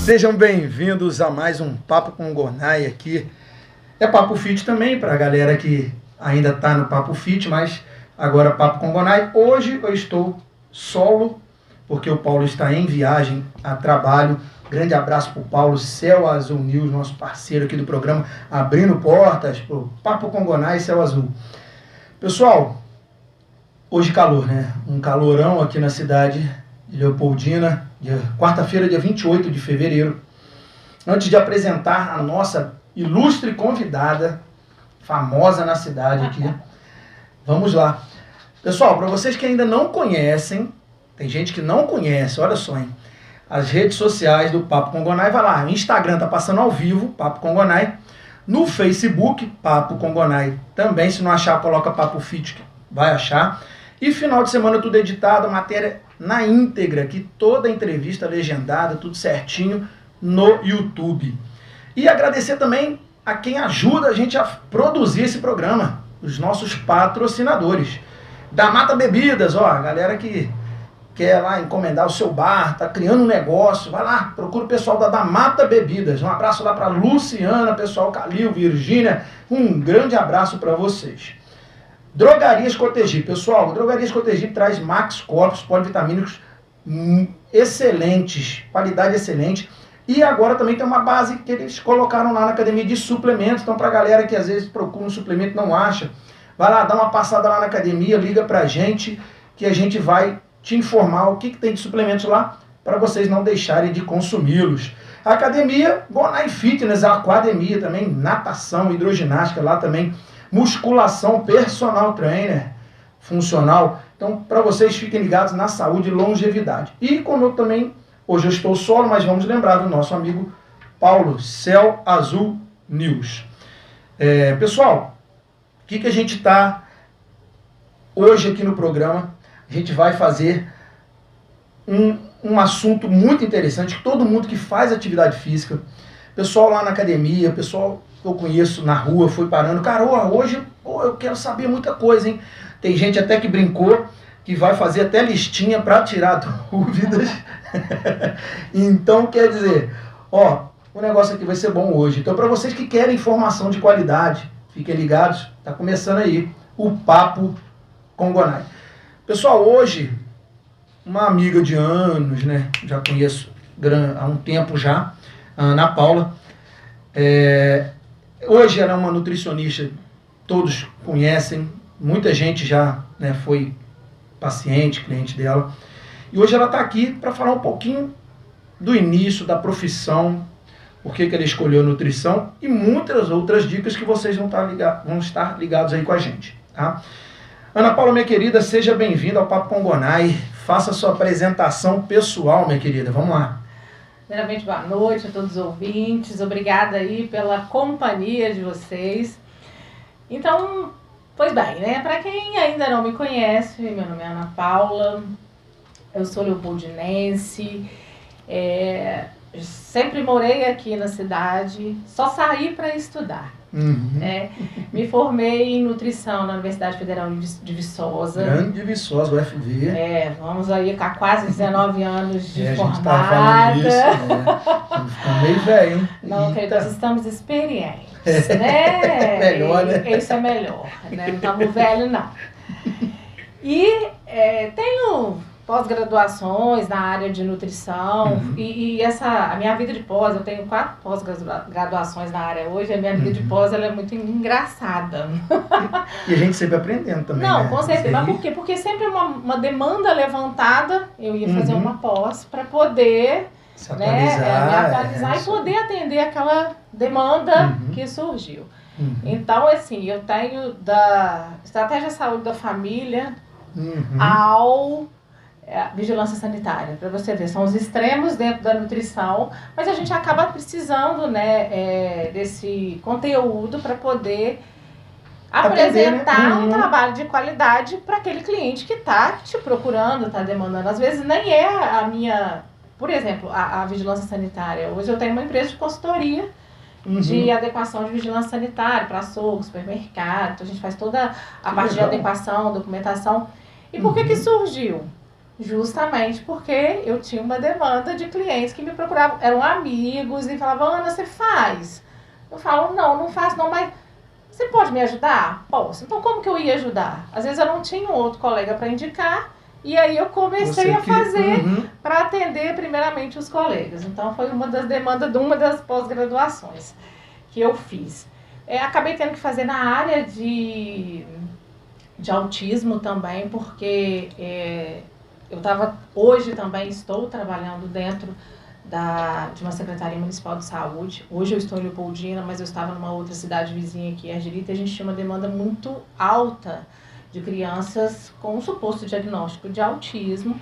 Sejam bem-vindos a mais um Papo com o Gonai aqui. É Papo Fit também, para a galera que ainda está no Papo Fit, mas agora Papo com o Gonai. Hoje eu estou solo, porque o Paulo está em viagem a trabalho. Grande abraço para o Paulo, Céu Azul News, nosso parceiro aqui do programa, abrindo portas para o Papo com o Gonai e Céu Azul. Pessoal, hoje calor, né? Um calorão aqui na cidade de Leopoldina, quarta-feira, dia 28 de fevereiro. Antes de apresentar a nossa ilustre convidada, famosa na cidade aqui, vamos lá. Pessoal, para vocês que ainda não conhecem, tem gente que não conhece, olha só, hein? As redes sociais do Papo com Gonai, vai lá, o Instagram tá passando ao vivo, Papo com Gonai. No Facebook, Papo com Gonai também, se não achar, coloca Papo Fit, vai achar. E final de semana tudo editado, matéria na íntegra, aqui toda a entrevista legendada, tudo certinho no YouTube. E agradecer também a quem ajuda a gente a produzir esse programa, os nossos patrocinadores. Da Mata Bebidas, ó, a galera que quer lá encomendar o seu bar, tá criando um negócio, vai lá, procura o pessoal da Mata Bebidas. Um abraço lá para Luciana, pessoal Calil, Virgínia, um grande abraço para vocês. Drogarias Cotegi, pessoal, Drogarias Cotegi traz Max Corpus, polivitamínicos excelentes, qualidade excelente. E agora também tem uma base que eles colocaram lá na academia de suplementos. Então, para a galera que às vezes procura um suplemento e não acha, vai lá, dá uma passada lá na academia, liga pra gente, que a gente vai te informar o que tem de suplementos lá, para vocês não deixarem de consumi-los. A academia, Gonai Fitness, a academia também, natação, hidroginástica, lá também, musculação, personal trainer, funcional. Então, para vocês, fiquem ligados na saúde e longevidade. E como também, hoje eu estou solo, mas vamos lembrar do nosso amigo Paulo, Céu Azul News. Pessoal, o que a gente está hoje aqui no programa? A gente vai fazer um assunto muito interessante, que todo mundo que faz atividade física, pessoal lá na academia, pessoal que eu conheço na rua, foi parando, cara, hoje eu quero saber muita coisa, hein? Tem gente até que brincou, que vai fazer até listinha para tirar dúvidas. Então, quer dizer, ó, o negócio aqui vai ser bom hoje. Então, para vocês que querem informação de qualidade, fiquem ligados, tá começando aí o Papo com Gonai. Pessoal, hoje, uma amiga de anos, né, já conheço há um tempo já, a Ana Paula, hoje ela é uma nutricionista, todos conhecem, muita gente já, né, foi paciente, cliente dela. E hoje ela está aqui para falar um pouquinho do início da profissão, por que ela escolheu nutrição e muitas outras dicas que vocês vão estar ligados aí com a gente. Tá? Ana Paula, minha querida, seja bem-vinda ao Papo com Gonai. Faça a sua apresentação pessoal, minha querida. Vamos lá. Primeiramente, boa noite a todos os ouvintes. Obrigada aí pela companhia de vocês. Então, pois bem, né? Para quem ainda não me conhece, meu nome é Ana Paula, eu sou leopoldinense, sempre morei aqui na cidade, só saí para estudar. Né? Me formei em nutrição na Universidade Federal de Viçosa. Grande Viçosa, UFV. Vamos aí com quase 19 anos de formada. A gente tá falando isso, né? Ficou meio velho, hein? Não, querido, nós estamos experientes, né? Melhor, né? Isso é melhor, né? Não estamos velhos, não. E tenho pós-graduações na área de nutrição e a minha vida de pós, eu tenho 4 pós-graduações na área hoje, a minha vida de pós ela é muito engraçada. E a gente sempre aprendendo também, não, né? com certeza. Mas por quê? Porque sempre uma demanda levantada, eu ia fazer uma pós para poder se atualizar, me atualizar e poder atender aquela demanda que surgiu. Então, assim, eu tenho da estratégia de saúde da família ao vigilância sanitária, para você ver, são os extremos dentro da nutrição, mas a gente acaba precisando, né, desse conteúdo para poder apresentar um trabalho de qualidade para aquele cliente que está te procurando, está demandando. Às vezes nem é a minha, por exemplo, a vigilância sanitária. Hoje eu tenho uma empresa de consultoria de adequação de vigilância sanitária para açougue, supermercado, então a gente faz toda a parte de adequação, documentação. E por que surgiu? Justamente porque eu tinha uma demanda de clientes que me procuravam, eram amigos e falavam, Ana, você faz? Eu falo, não faço não, mas você pode me ajudar? Posso. Então como que eu ia ajudar? Às vezes eu não tinha um outro colega para indicar, e aí eu comecei a fazer para atender primeiramente os colegas. Então foi uma das demandas de uma das pós-graduações que eu fiz. Acabei tendo que fazer na área de autismo também, porque hoje também estou trabalhando dentro de uma Secretaria Municipal de Saúde. Hoje eu estou em Leopoldina, mas eu estava numa outra cidade vizinha aqui, Argirita, e a gente tinha uma demanda muito alta de crianças com um suposto diagnóstico de autismo.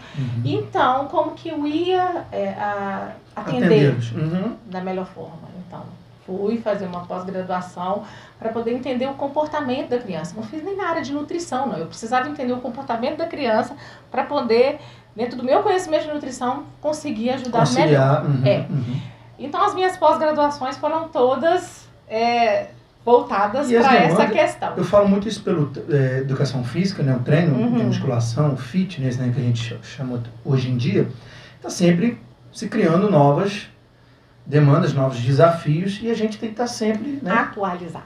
Então, como que eu ia atender da melhor forma? Então, fui fazer uma pós-graduação para poder entender o comportamento da criança. Não fiz nem na área de nutrição, não. Eu precisava entender o comportamento da criança para poder, dentro do meu conhecimento de nutrição, conseguir ajudar melhor. Então, as minhas pós-graduações foram todas voltadas para essa questão. Eu falo muito isso pela educação física, né? O treino de musculação, fitness, né? Que a gente chama hoje em dia, está sempre se criando novas demandas, novos desafios, e a gente tem que estar sempre, né, atualizado.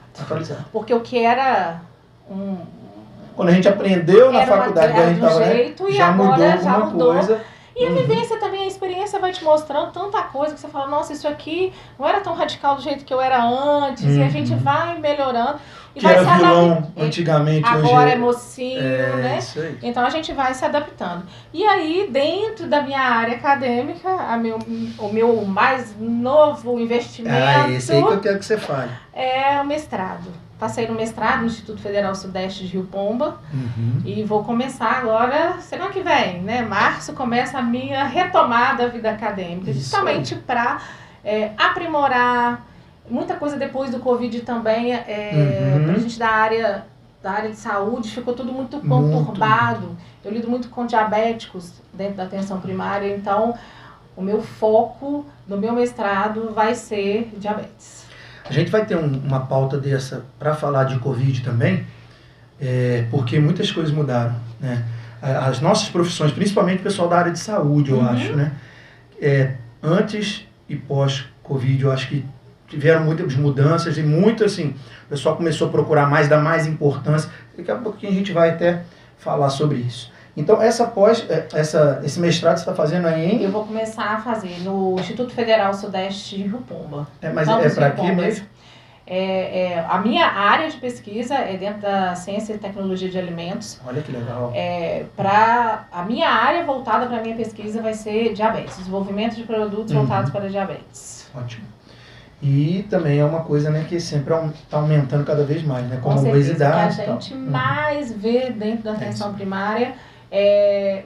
Porque o que era quando a gente aprendeu na faculdade, a gente estava, já mudou alguma coisa. E a vivência também, a experiência vai te mostrando tanta coisa que você fala, nossa, isso aqui não era tão radical do jeito que eu era antes, e a gente vai melhorando. E que vai era vilão antigamente, agora é mocinho, né? Isso aí. Então a gente vai se adaptando. E aí, dentro da minha área acadêmica, o meu mais novo investimento... esse aí que eu quero que você fale. É o mestrado. Passei no mestrado no Instituto Federal Sudeste de Rio Pomba e vou começar agora, semana que vem, né? Março começa a minha retomada da vida acadêmica, justamente para aprimorar muita coisa depois do Covid também, pra gente da área de saúde, ficou tudo muito conturbado. Eu lido muito com diabéticos dentro da atenção primária, então o meu foco no meu mestrado vai ser diabetes. A gente vai ter uma pauta dessa para falar de Covid também, porque muitas coisas mudaram, né? As nossas profissões, principalmente o pessoal da área de saúde, eu acho, né? Antes e pós-Covid, eu acho que tiveram muitas mudanças e muito, assim, o pessoal começou a procurar mais, dar mais importância. Daqui a pouquinho a gente vai até falar sobre isso. Então, esse mestrado você está fazendo aí em... Eu vou começar a fazer no Instituto Federal Sudeste de Rio Pomba. Mas é para quê mesmo? A minha área de pesquisa é dentro da ciência e tecnologia de alimentos. Olha que legal. A minha área voltada para a minha pesquisa vai ser diabetes, desenvolvimento de produtos voltados para diabetes. Ótimo. E também é uma coisa, né, que sempre está aumentando cada vez mais, né? Como a obesidade. A gente mais vê dentro da atenção primária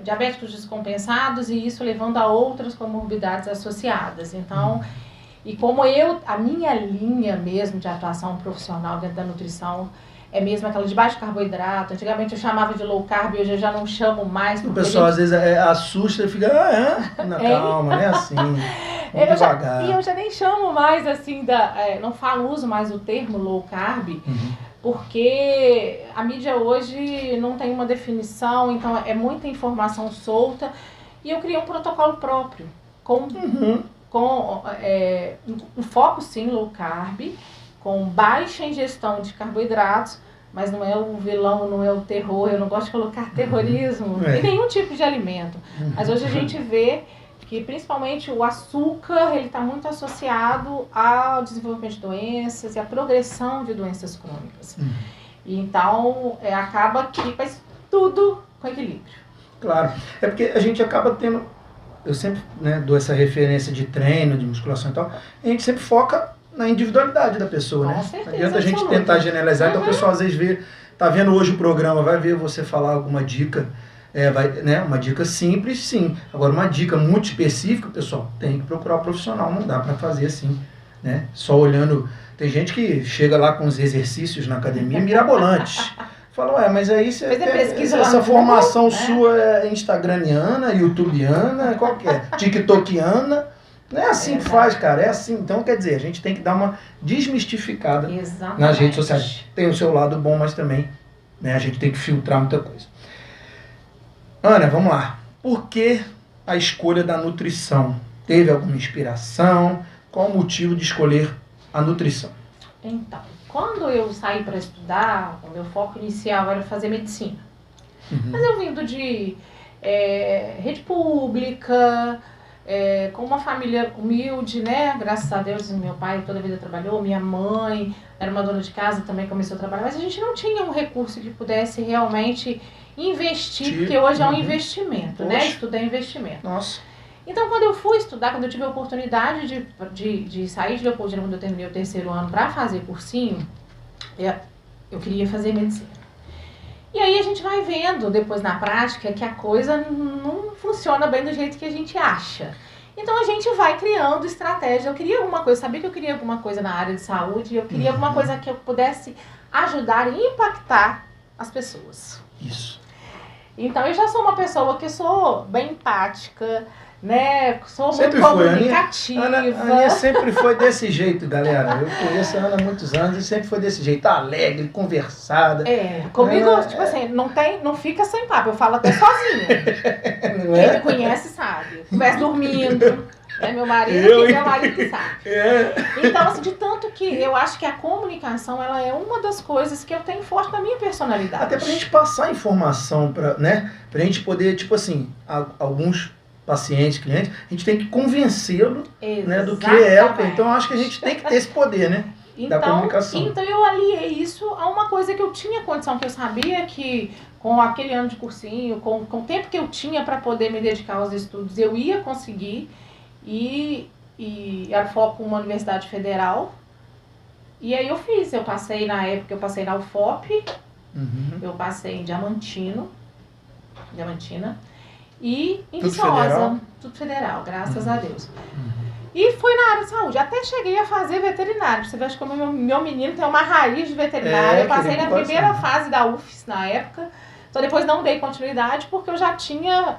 diabéticos descompensados e isso levando a outras comorbidades associadas. Então, e como a minha linha mesmo de atuação profissional dentro da nutrição é mesmo aquela de baixo carboidrato. Antigamente eu chamava de low carb, hoje eu já não chamo mais. O pessoal às vezes assusta e fica, calma, não é assim, devagar. Eu já nem chamo mais assim, não uso mais o termo low carb, porque a mídia hoje não tem uma definição, então é muita informação solta, e eu criei um protocolo próprio, com um foco sim low carb, com baixa ingestão de carboidratos, mas não é o vilão, não é o terror, eu não gosto de colocar terrorismo em nenhum tipo de alimento. Mas hoje a gente vê que principalmente o açúcar ele está muito associado ao desenvolvimento de doenças e à progressão de doenças crônicas. E então acaba que faz tudo com equilíbrio. Claro, é porque a gente acaba tendo, eu sempre dou essa referência de treino, de musculação e tal, a gente sempre foca na individualidade da pessoa, né? Não adianta a gente tentar generalizar, então o pessoal às vezes tá vendo hoje o programa, vai ver você falar alguma dica, uma dica simples, sim. Agora, uma dica muito específica, pessoal, tem que procurar um profissional, não dá para fazer assim, né? Só olhando, tem gente que chega lá com os exercícios na academia mirabolantes. Fala, mas aí essa formação sua é instagramiana, youtubiana, qualquer, tiktokiana. Não é assim que faz, cara, é assim. Então, quer dizer, a gente tem que dar uma desmistificada nas redes sociais. Tem o seu lado bom, mas também a gente tem que filtrar muita coisa. Ana, vamos lá. por que a escolha da nutrição? Teve alguma inspiração? Qual o motivo de escolher a nutrição? Então, quando eu saí para estudar, o meu foco inicial era fazer medicina. Mas eu vindo de rede pública, com uma família humilde, né? Graças a Deus, meu pai toda a vida trabalhou, minha mãe era uma dona de casa, também começou a trabalhar, mas a gente não tinha um recurso que pudesse realmente investir, porque hoje é um investimento, né? Estudar é investimento. Nossa. Então, quando eu fui estudar, quando eu tive a oportunidade de sair de Leopoldina, quando eu terminei o 3º ano, para fazer cursinho, eu queria fazer medicina. E aí a gente vai vendo depois na prática que a coisa não funciona bem do jeito que a gente acha. Então a gente vai criando estratégia. Eu queria alguma coisa, sabia que eu queria alguma coisa na área de saúde, eu queria alguma coisa que eu pudesse ajudar e impactar as pessoas. Isso. Então eu já sou uma pessoa que sou bem empática, né? Sou sempre muito comunicativa. A Aninha sempre foi desse jeito, galera. Eu conheço a Ana há muitos anos e sempre foi desse jeito, alegre, conversada. Comigo, tipo assim, não fica sem papo, eu falo até sozinha. Quem me conhece sabe. Conversa dormindo, né? Meu marido que sabe. Então, assim, de tanto que eu acho que a comunicação, ela é uma das coisas que eu tenho forte na minha personalidade. Até pra gente passar informação, né? Pra gente poder, tipo assim, alguns pacientes, clientes, a gente tem que convencê-lo, né, do que é. Então, eu acho que a gente tem que ter esse poder, né, da comunicação. Então, eu aliei isso a uma coisa que eu tinha condição, que eu sabia que com aquele ano de cursinho, com o tempo que eu tinha para poder me dedicar aos estudos, eu ia conseguir, e era foco uma universidade federal. E aí eu fiz, eu passei na UFOP, eu passei em Diamantina, e em Viçosa, tudo federal, graças a Deus. E fui na área de saúde, até cheguei a fazer veterinário. Você vê, acho que o meu menino tem uma raiz de veterinário. Eu passei na primeira fase da UFES na época, então depois não dei continuidade porque eu já tinha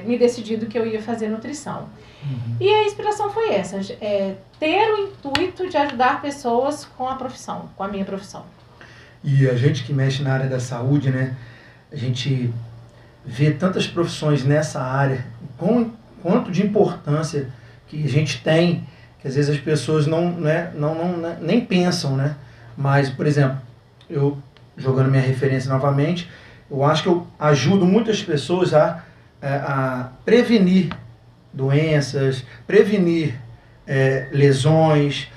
me decidido que eu ia fazer nutrição. E a inspiração foi essa, ter o intuito de ajudar pessoas com a profissão, com a minha profissão. E a gente que mexe na área da saúde, né, a gente vê tantas profissões nessa área, quanto de importância que a gente tem, que às vezes as pessoas nem pensam, né? Mas, por exemplo, eu, jogando minha referência novamente, eu acho que eu ajudo muitas pessoas a prevenir doenças, prevenir lesões,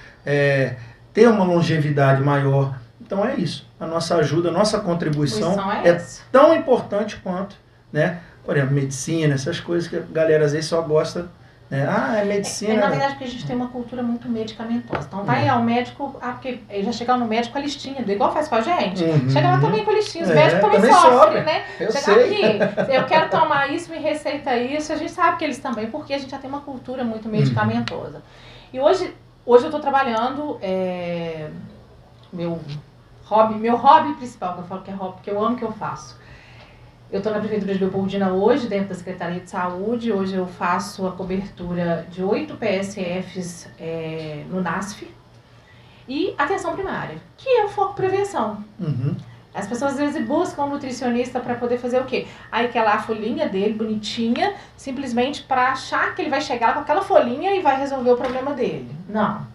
ter uma longevidade maior. Então é isso, a nossa ajuda, a nossa contribuição é tão importante quanto, né? Por exemplo, medicina, essas coisas que a galera às vezes só gosta, né? É medicina. Na verdade, porque a gente tem uma cultura muito medicamentosa. Então vai ao médico, porque ele já chega no médico com a listinha, igual faz com a gente. Chega lá também com a listinha, os médicos também sofrem, né? Chega aqui, eu quero tomar isso, me receita isso, a gente sabe que eles também, porque a gente já tem uma cultura muito medicamentosa. E hoje eu estou trabalhando, meu hobby principal, que eu falo que é hobby, porque eu amo o que eu faço. Eu estou na Prefeitura de Leopoldina hoje, dentro da Secretaria de Saúde. Hoje eu faço a cobertura de 8 PSFs no NASF. E atenção primária, que é o foco prevenção. As pessoas às vezes buscam um nutricionista para poder fazer o quê? Aí quer lá a folhinha dele, bonitinha, simplesmente para achar que ele vai chegar lá com aquela folhinha e vai resolver o problema dele. Não,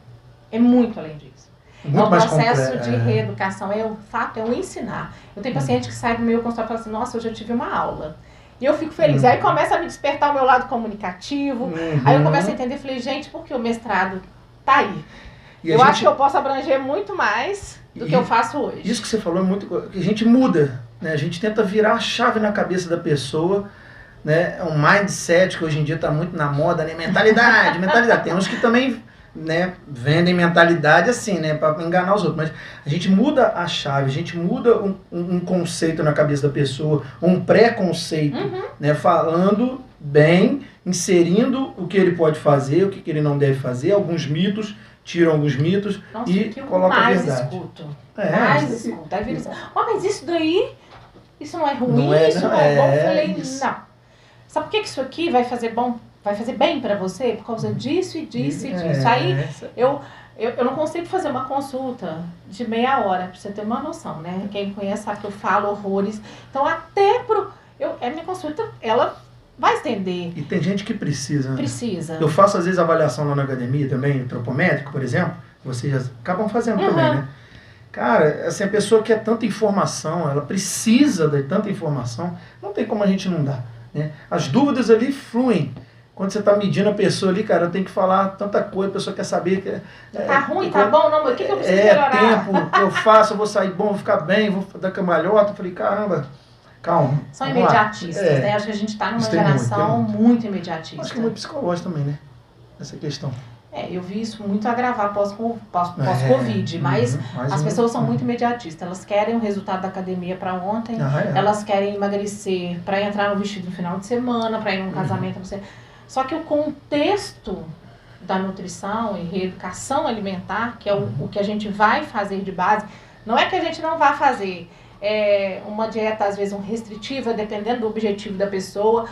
é muito além disso. É um processo de reeducação, o fato é o ensinar. Eu tenho paciente que sai do meu consultório e fala assim, nossa, hoje eu tive uma aula. E eu fico feliz. Aí começa a me despertar o meu lado comunicativo. Aí eu começo a entender, falei, gente, por que o mestrado tá aí? Eu acho que eu posso abranger muito mais do que eu faço hoje. Isso que você falou é muito... que a gente muda, né? A gente tenta virar a chave na cabeça da pessoa, né? É um mindset que hoje em dia está muito na moda, né? Mentalidade. Tem uns que também, né, vendem mentalidade assim, né, para enganar os outros, mas a gente muda a chave, a gente muda um conceito na cabeça da pessoa, um preconceito, né, falando bem, inserindo o que ele pode fazer, o que ele não deve fazer, alguns mitos, tiram alguns mitos. Nossa, e colocam a verdade. Escuto. Mais escuto. Aí vira assim, mas isso daí, isso não é ruim, isso não é bom. Eu falei, não. Sabe por que isso aqui vai fazer bem pra você? Por causa disso e disso e disso. Aí eu não consigo fazer uma consulta de meia hora, pra você ter uma noção, né? Quem me conhece sabe que eu falo horrores. Então até a minha consulta, ela vai estender. E tem gente que precisa, né? Precisa. Eu faço, às vezes, avaliação lá na academia também, antropométrico, por exemplo. Vocês acabam fazendo também, né? Cara, assim, a pessoa quer tanta informação, ela precisa de tanta informação, não tem como a gente não dar, né? As dúvidas ali fluem. Quando você está medindo a pessoa ali, cara, tem que falar tanta coisa, a pessoa quer saber... Tá ruim, tá bom, não, mas o que eu preciso melhorar? Tempo que eu faço, eu vou sair bom, vou ficar bem, vou dar cambalhota. Eu falei, caramba, calma. São imediatistas, né? Acho que a gente está numa geração muito imediatista. Acho que é muito psicológico também, né? Essa questão. Eu vi isso muito agravar pós-Covid, mas as pessoas são muito imediatistas. Elas querem o resultado da academia para ontem, elas querem emagrecer para entrar no vestido no final de semana, para ir num casamento. Só que o contexto da nutrição e reeducação alimentar, que é o que a gente vai fazer de base, não é que a gente não vá fazer uma dieta, às vezes, restritiva, dependendo do objetivo da pessoa,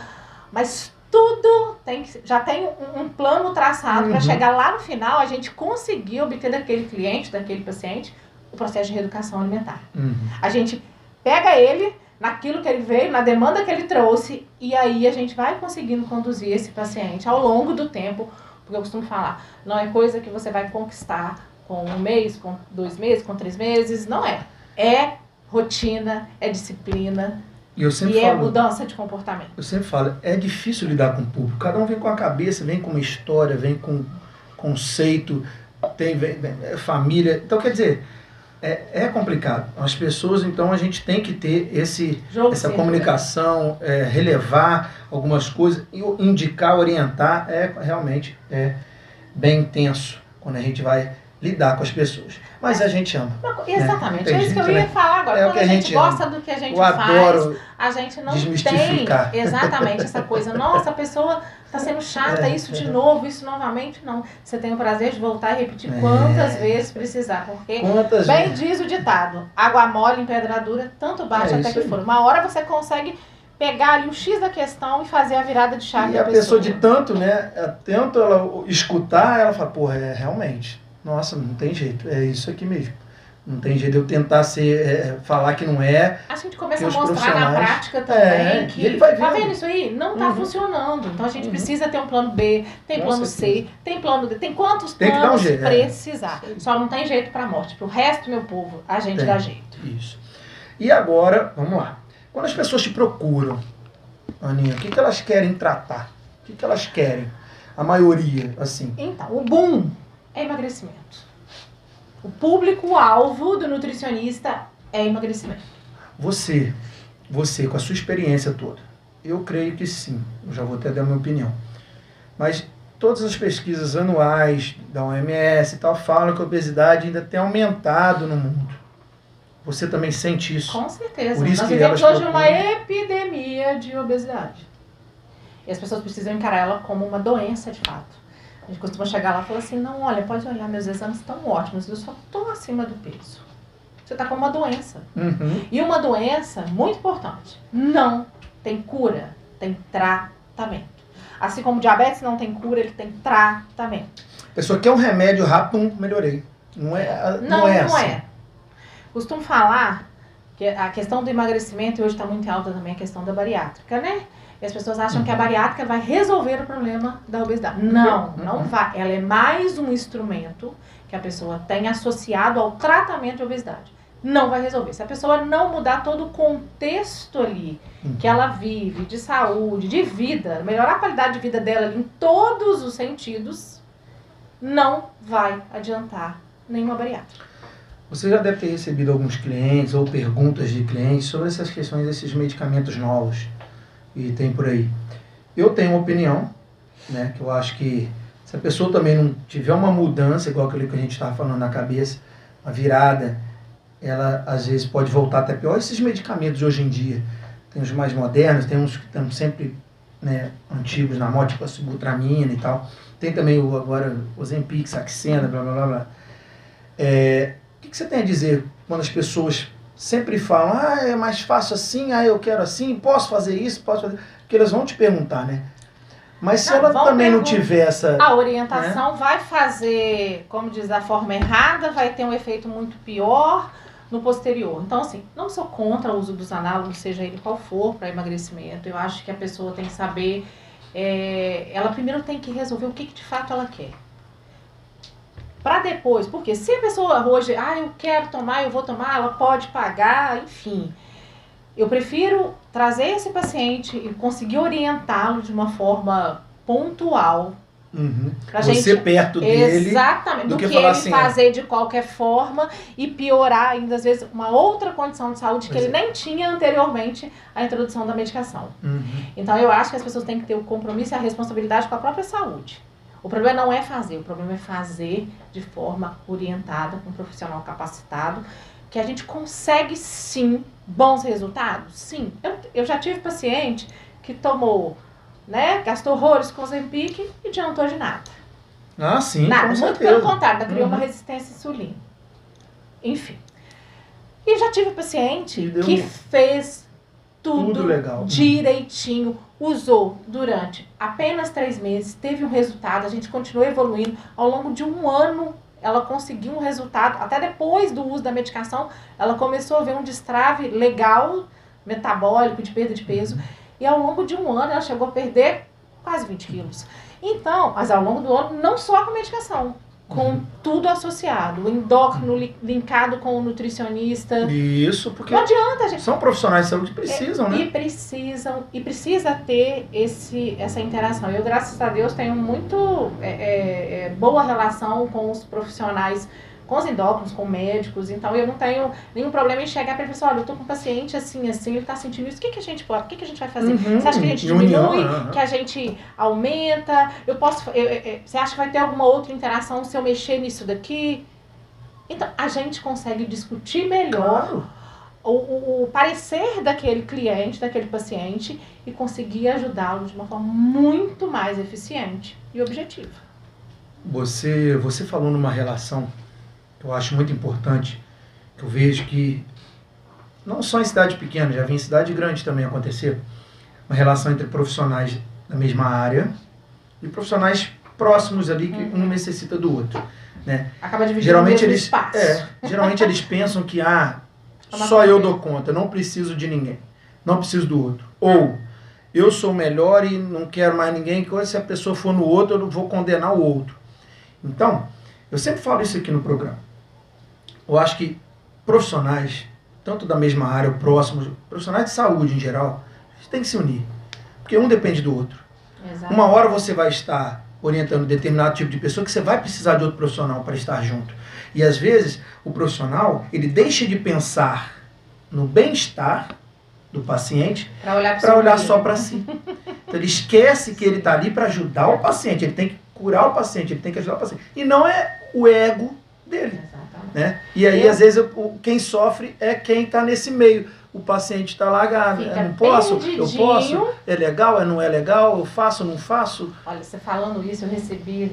mas tudo já tem um plano traçado para chegar lá no final, a gente conseguir obter daquele cliente, daquele paciente, o processo de reeducação alimentar. A gente pega ele naquilo que ele veio, na demanda que ele trouxe, e aí a gente vai conseguindo conduzir esse paciente ao longo do tempo, porque eu costumo falar, não é coisa que você vai conquistar com 1 mês, com 2 meses, com 3 meses, não é. É rotina, é disciplina, é mudança de comportamento. Eu sempre falo, é difícil lidar com o público. Cada um vem com a cabeça, vem com uma história, vem com conceito, tem família. Então, quer dizer, é complicado. As pessoas, então, a gente tem que ter essa comunicação, relevar algumas coisas, indicar, orientar. Realmente bem intenso quando a gente vai lidar com as pessoas. Mas a gente ama. Exatamente, né? É isso que eu ia falar agora. Quando a gente gosta do que a gente faz, a gente não tem exatamente essa coisa. Nossa, a pessoa está sendo chata, isso de novo, isso novamente. Não. Você tem o prazer de voltar e repetir quantas vezes precisar. Porque, bem diz o ditado, água mole em pedra dura, tanto bate até que for. Uma hora você consegue pegar ali o X da questão e fazer a virada de chave da pessoa. E a pessoa de tanto, tanto ela escutar, ela fala, porra, realmente... Nossa, não tem jeito, é isso aqui mesmo. Não tem jeito de eu tentar falar que não é. A gente começa a mostrar na prática também que, ele vai tá vendo isso aí? Não tá funcionando. Então a gente precisa ter um plano B, tem plano C, tem plano D, tem quantos planos precisar. Só não tem jeito pra morte. Pro resto, meu povo, a gente dá jeito. Isso. E agora, vamos lá. Quando as pessoas te procuram, Aninha, o que elas querem tratar? O que elas querem? A maioria, assim. Então, o boom é emagrecimento. O público-alvo do nutricionista é emagrecimento. Você, com a sua experiência toda, eu creio que sim. Eu já vou até dar a minha opinião. Mas todas as pesquisas anuais da OMS e tal falam que a obesidade ainda tem aumentado no mundo. Você também sente isso? Com certeza. Por isso nós vivemos hoje uma epidemia de obesidade. E as pessoas precisam encarar ela como uma doença de fato. A gente costuma chegar lá e falar assim, não, olha, pode olhar, meus exames estão ótimos, eu só estou acima do peso. Você está com uma doença. E uma doença, muito importante, não tem cura, tem tratamento. Assim como diabetes não tem cura, ele tem tratamento. A pessoa quer um remédio rápido, melhorei. Não é assim. Costumo falar que a questão do emagrecimento, e hoje está muito alta também a questão da bariátrica, né? E as pessoas acham que a bariátrica vai resolver o problema da obesidade. Não vai. Ela é mais um instrumento que a pessoa tem associado ao tratamento de obesidade. Não vai resolver. Se a pessoa não mudar todo o contexto ali que ela vive, de saúde, de vida, melhorar a qualidade de vida dela em todos os sentidos, não vai adiantar nenhuma bariátrica. Você já deve ter recebido alguns clientes ou perguntas de clientes sobre essas questões desses medicamentos novos e tem por aí. Eu tenho uma opinião, né, que eu acho que se a pessoa também não tiver uma mudança, igual aquilo que a gente estava falando na cabeça, uma virada, ela às vezes pode voltar até pior. Esses medicamentos de hoje em dia, tem os mais modernos, tem uns que estão sempre, né, antigos na moda, tipo a sibutramina e tal. Tem também agora o Ozempic, Saxenda, blá blá blá blá. O que você tem a dizer quando as pessoas sempre falam, é mais fácil assim, eu quero assim, posso fazer isso, posso fazer... Porque elas vão te perguntar, né? Mas se ela também não tiver essa... A orientação vai fazer, como diz, da forma errada, vai ter um efeito muito pior, no posterior. Então, assim, não sou contra o uso dos análogos, seja ele qual for, para emagrecimento. Eu acho que a pessoa tem que saber, ela primeiro tem que resolver o que de fato ela quer. Para depois, porque se a pessoa hoje, eu quero tomar, eu vou tomar, ela pode pagar, enfim. Eu prefiro trazer esse paciente e conseguir orientá-lo de uma forma pontual. Pra você gente, perto dele. Exatamente. Do que ele assim, fazer de qualquer forma e piorar ainda, às vezes, uma outra condição de saúde que ele nem tinha anteriormente à introdução da medicação. Então, eu acho que as pessoas têm que ter o compromisso e a responsabilidade com a própria saúde. O problema não é fazer, o problema é fazer de forma orientada, com um profissional capacitado, que a gente consegue, sim, bons resultados. Sim, eu já tive paciente que tomou, né, gastou horrores com Ozempic e não adiantou de nada. Ah, sim, nada, com muito certeza. Pelo contrário, criou uma resistência à insulina. Enfim. E já tive paciente que fez tudo legal. Direitinho, usou durante apenas 3 meses, teve um resultado, a gente continuou evoluindo. Ao longo de 1 ano, ela conseguiu um resultado, até depois do uso da medicação, ela começou a ver um destrave legal, metabólico, de perda de peso. E ao longo de 1 ano, ela chegou a perder quase 20 quilos. Então, mas ao longo do ano, não só com medicação, com tudo associado, o endócrino linkado com o nutricionista. Isso, porque não adianta, gente. São profissionais de saúde que precisam, né? E precisa ter essa interação. Eu, graças a Deus, tenho muito boa relação com os profissionais, com os endócrinos, com médicos, então eu não tenho nenhum problema em chegar para ele e falar, olha, eu tô com um paciente assim, ele tá sentindo isso, o que a gente pode, o que a gente vai fazer? Você acha que a gente diminui, que a gente aumenta? Você acha que vai ter alguma outra interação se eu mexer nisso daqui? Então, a gente consegue discutir melhor o parecer daquele cliente, daquele paciente e conseguir ajudá-lo de uma forma muito mais eficiente e objetiva. Você falou numa relação que eu acho muito importante, que eu vejo que não só em cidade pequena, já vi em cidade grande também acontecer, uma relação entre profissionais da mesma área e profissionais próximos ali que um necessita do outro, né? Acaba dividindo o mesmo espaço. Geralmente eles pensam que só eu dou conta, não preciso de ninguém, não preciso do outro. Ou eu sou melhor e não quero mais ninguém, se a pessoa for no outro eu não vou condenar o outro. Então, eu sempre falo isso aqui no programa. Eu acho que profissionais, tanto da mesma área, ou próximos, profissionais de saúde em geral, a gente tem que se unir. Porque um depende do outro. Exato. Uma hora você vai estar orientando determinado tipo de pessoa que você vai precisar de outro profissional para estar junto. E às vezes o profissional, ele deixa de pensar no bem-estar do paciente para olhar só para si. Então ele esquece que ele está ali para ajudar o paciente, ele tem que curar o paciente, ele tem que ajudar o paciente. E não é o ego dele. Né? E aí, às vezes, quem sofre é quem está nesse meio. O paciente está lá, eu não posso, eu posso, é legal, não é legal, eu faço, não faço. Olha, você falando isso, eu recebi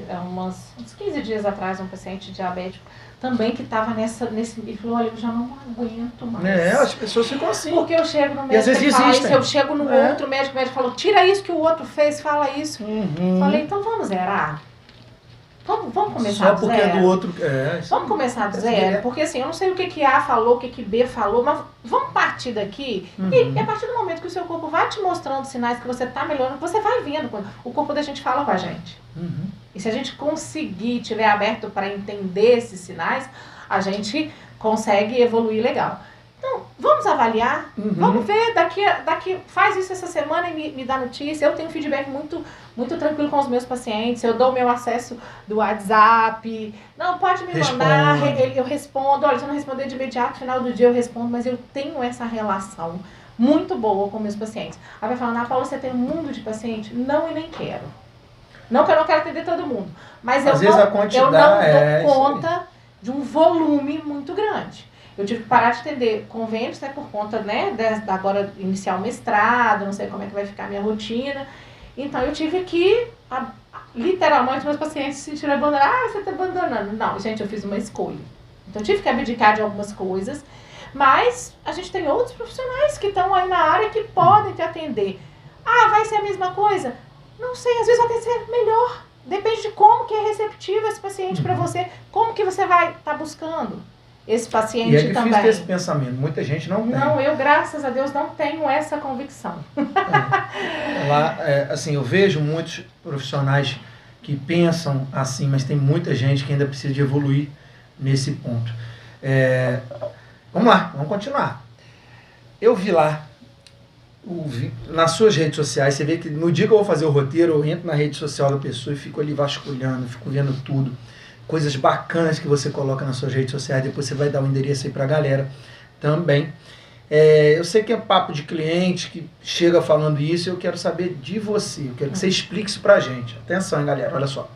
uns 15 dias atrás um paciente diabético também que estava ele falou, olha, eu já não aguento mais. As pessoas ficam assim. Porque eu chego no médico e fala isso, eu chego no outro médico, o médico falou, tira isso que o outro fez, fala isso. Falei, então vamos zerar. Vamos começar do zero. Só porque é do outro. Vamos começar do zero, porque assim, eu não sei o que A falou, o que B falou, mas vamos partir daqui. E a partir do momento que o seu corpo vai te mostrando sinais que você está melhorando, você vai vendo. O corpo da gente fala com a gente. E se a gente conseguir, tiver aberto para entender esses sinais, a gente consegue evoluir legal. Então, vamos avaliar, vamos ver, daqui faz isso essa semana e me dá notícia. Eu tenho feedback muito tranquilo com os meus pacientes, eu dou o meu acesso do WhatsApp. Não, pode me mandar, eu respondo. Olha, se eu não responder de imediato, no final do dia eu respondo, mas eu tenho essa relação muito boa com meus pacientes. Aí vai falar, Paula, você tem um mundo de paciente? Não, e nem quero. Não que eu não quero atender todo mundo, mas eu não dou conta de um volume muito grande. Eu tive que parar de atender convênios, né, por conta, né, agora iniciar o mestrado, não sei como é que vai ficar a minha rotina. Então, eu tive que, literalmente, meus pacientes se sentiram abandonados. Você está abandonando. Não, gente, eu fiz uma escolha. Então, eu tive que abdicar de algumas coisas, mas a gente tem outros profissionais que estão aí na área que podem te atender. Vai ser a mesma coisa? Não sei, às vezes vai ser melhor. Depende de como que é receptivo esse paciente para você, como que você vai estar buscando. esse paciente também. E é difícil também. ter esse pensamento, muita gente não tem. Não, eu, graças a Deus, não tenho essa convicção. Assim, eu vejo muitos profissionais que pensam assim, mas tem muita gente que ainda precisa de evoluir nesse ponto. Vamos lá, vamos continuar. Eu vi lá, nas suas redes sociais, você vê que no dia que eu vou fazer o roteiro, eu entro na rede social da pessoa e fico ali vasculhando, fico vendo tudo. Coisas bacanas que você coloca nas suas redes sociais, depois você vai dar o endereço aí pra galera também. Eu sei que é papo de cliente que chega falando isso, eu quero saber de você, eu quero que você explique isso pra gente. Atenção, hein, galera, olha só.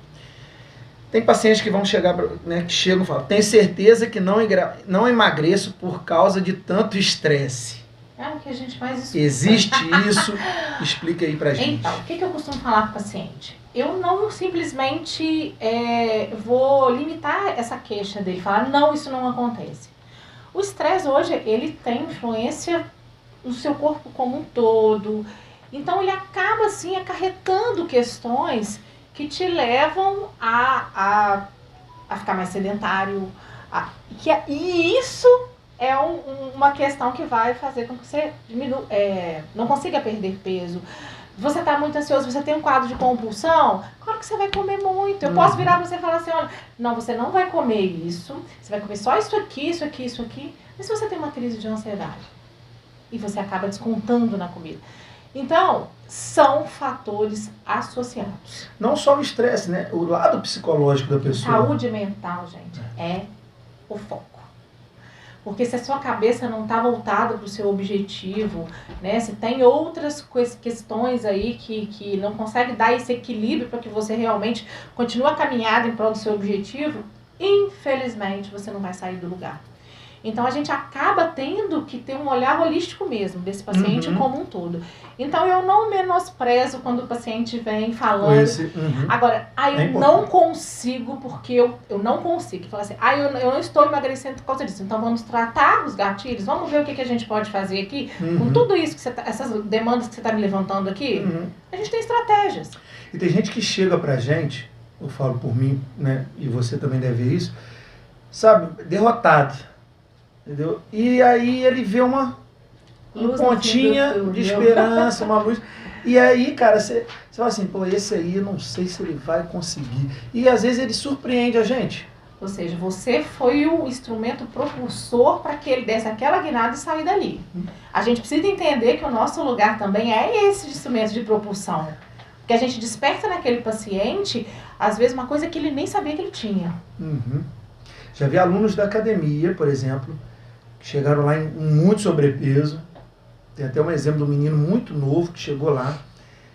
Tem pacientes que vão chegar, né, que chegam e falam, tenho certeza que não emagreço por causa de tanto estresse. É o que a gente mais escuta. Existe isso? Explica aí pra gente. Então, o que eu costumo falar para o paciente? Eu não simplesmente vou limitar essa queixa dele, falar, não, isso não acontece. O estresse hoje, ele tem influência no seu corpo como um todo. Então, ele acaba, assim, acarretando questões que te levam a ficar mais sedentário. E isso é uma questão que vai fazer com que você não consiga perder peso. Você está muito ansioso, você tem um quadro de compulsão, claro que você vai comer muito. Eu posso virar para você e falar assim, olha, não, você não vai comer isso, você vai comer só isso aqui, isso aqui, isso aqui. Mas se você tem uma crise de ansiedade e você acaba descontando na comida. Então, são fatores associados. Não só o estresse, né? O lado psicológico da pessoa. Saúde mental, gente, é o foco. Porque se a sua cabeça não está voltada para o seu objetivo, né? Se tem outras questões aí que não consegue dar esse equilíbrio para que você realmente continue a caminhada em prol do seu objetivo, infelizmente você não vai sair do lugar. Então a gente acaba tendo que ter um olhar holístico mesmo desse paciente como um todo. Então eu não menosprezo quando o paciente vem falando. Agora, eu não consigo, porque eu não consigo. Fala assim, eu não estou emagrecendo por causa disso. Então vamos tratar os gatilhos, vamos ver o que a gente pode fazer aqui. Com tudo isso, essas demandas que você está me levantando aqui, a gente tem estratégias. E tem gente que chega pra gente, eu falo por mim, né, e você também deve ver isso, sabe, derrotado. Entendeu? E aí ele vê uma pontinha de esperança, uma luz. E aí, cara, você fala assim, pô, esse aí eu não sei se ele vai conseguir. E às vezes ele surpreende a gente. Ou seja, você foi o instrumento propulsor para que ele desse aquela guinada e sair dali. A gente precisa entender que o nosso lugar também é esse instrumento de propulsão. Porque a gente desperta naquele paciente, às vezes, uma coisa que ele nem sabia que ele tinha. Já vi alunos da academia, por exemplo, que chegaram lá em muito sobrepeso. Tem até um exemplo de um menino muito novo que chegou lá,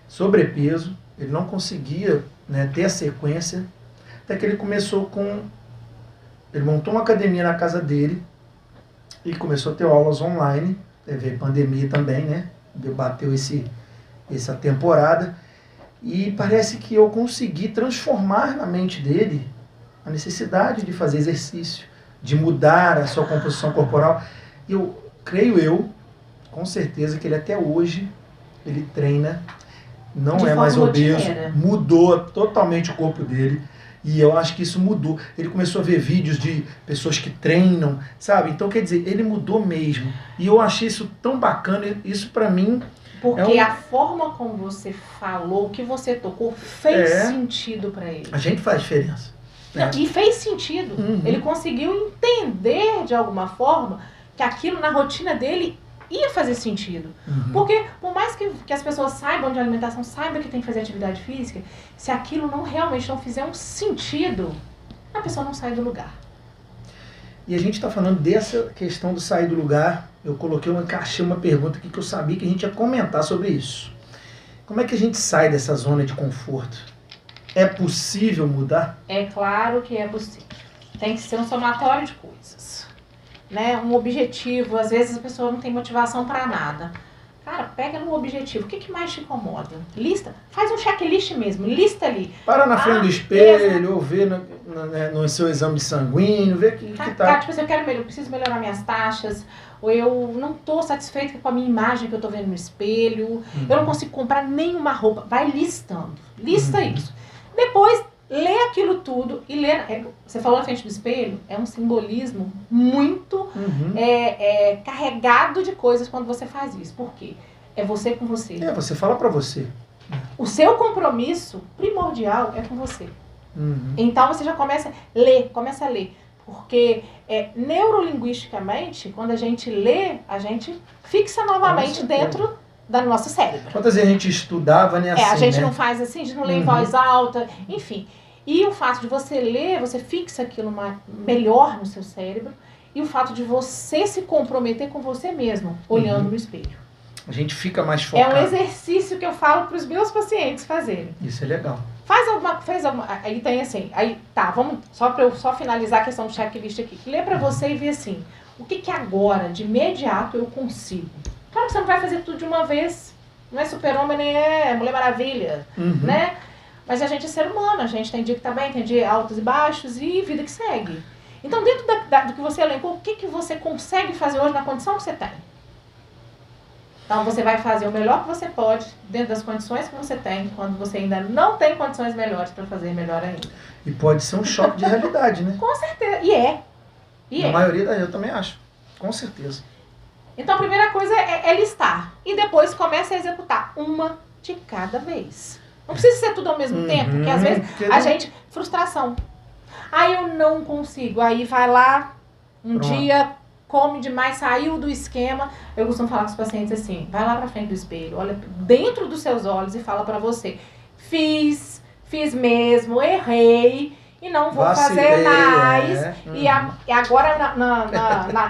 sobrepeso, ele não conseguia, né, ter a sequência, até que ele começou ele montou uma academia na casa dele e começou a ter aulas online, veio pandemia também, né, bateu essa temporada, e parece que eu consegui transformar na mente dele a necessidade de fazer exercício, de mudar a sua composição corporal. E creio com certeza que ele até hoje, ele treina, não é mais obeso, mudou totalmente o corpo dele. E eu acho que isso mudou. Ele começou a ver vídeos de pessoas que treinam, sabe? Então, quer dizer, ele mudou mesmo. E eu achei isso tão bacana, isso pra mim... Porque a forma como você falou, o que você tocou, fez sentido pra ele. A gente faz diferença. Não, e fez sentido. Ele conseguiu entender de alguma forma que aquilo na rotina dele ia fazer sentido. Porque por mais que as pessoas saibam de alimentação, saibam que tem que fazer atividade física, se aquilo realmente não fizer um sentido, a pessoa não sai do lugar. E a gente está falando dessa questão do sair do lugar. Eu encaixei uma pergunta aqui que eu sabia que a gente ia comentar sobre isso. Como é que a gente sai dessa zona de conforto? É possível mudar? É claro que é possível. Tem que ser um somatório de coisas. Né? Um objetivo. Às vezes a pessoa não tem motivação para nada. Cara, pega no objetivo. O que mais te incomoda? Lista. Faz um checklist mesmo. Lista ali. Para na frente do espelho, ou vê no seu exame sanguíneo, vê que tá... Tipo assim, eu preciso melhorar minhas taxas, ou eu não estou satisfeita com a minha imagem que eu estou vendo no espelho, eu não consigo comprar nenhuma roupa. Vai listando. Lista isso. Depois, ler aquilo tudo e ler... Você falou na frente do espelho, é um simbolismo muito carregado de coisas quando você faz isso. Por quê? É você com você. Você fala pra você. O seu compromisso primordial é com você. Então você já começa a ler. Porque neurolinguisticamente, quando a gente lê, a gente fixa novamente dentro do nosso cérebro. Quantas vezes a gente estudava, né? Assim, a gente não faz assim, a gente não lê em voz alta, enfim. E o fato de você ler, você fixa aquilo melhor no seu cérebro. E o fato de você se comprometer com você mesmo, olhando no espelho. A gente fica mais focado. É um exercício que eu falo para os meus pacientes fazerem. Isso é legal. Fez alguma, aí tem assim, vamos, só finalizar a questão do checklist aqui. Lê para você e vê assim, o que agora, de imediato, eu consigo? Claro que você não vai fazer tudo de uma vez, não é Super-Homem, nem é Mulher Maravilha, né? Mas a gente é ser humano, a gente tem dia que tá bem, tem dia altos e baixos e vida que segue. Então, dentro do que você elencou, o que você consegue fazer hoje na condição que você tem? Então, você vai fazer o melhor que você pode, dentro das condições que você tem, quando você ainda não tem condições melhores para fazer melhor ainda. E pode ser um choque de realidade, né? Com certeza. E a maioria, eu também acho. Com certeza. Então, a primeira coisa é listar. E depois começa a executar uma de cada vez. Não precisa ser tudo ao mesmo tempo, porque às vezes frustração. Aí eu não consigo. Aí vai lá, dia... come demais, saiu do esquema. Eu costumo falar com os pacientes assim, vai lá pra frente do espelho, olha dentro dos seus olhos e fala pra você, fiz mesmo, errei e não vou fazer mais. E agora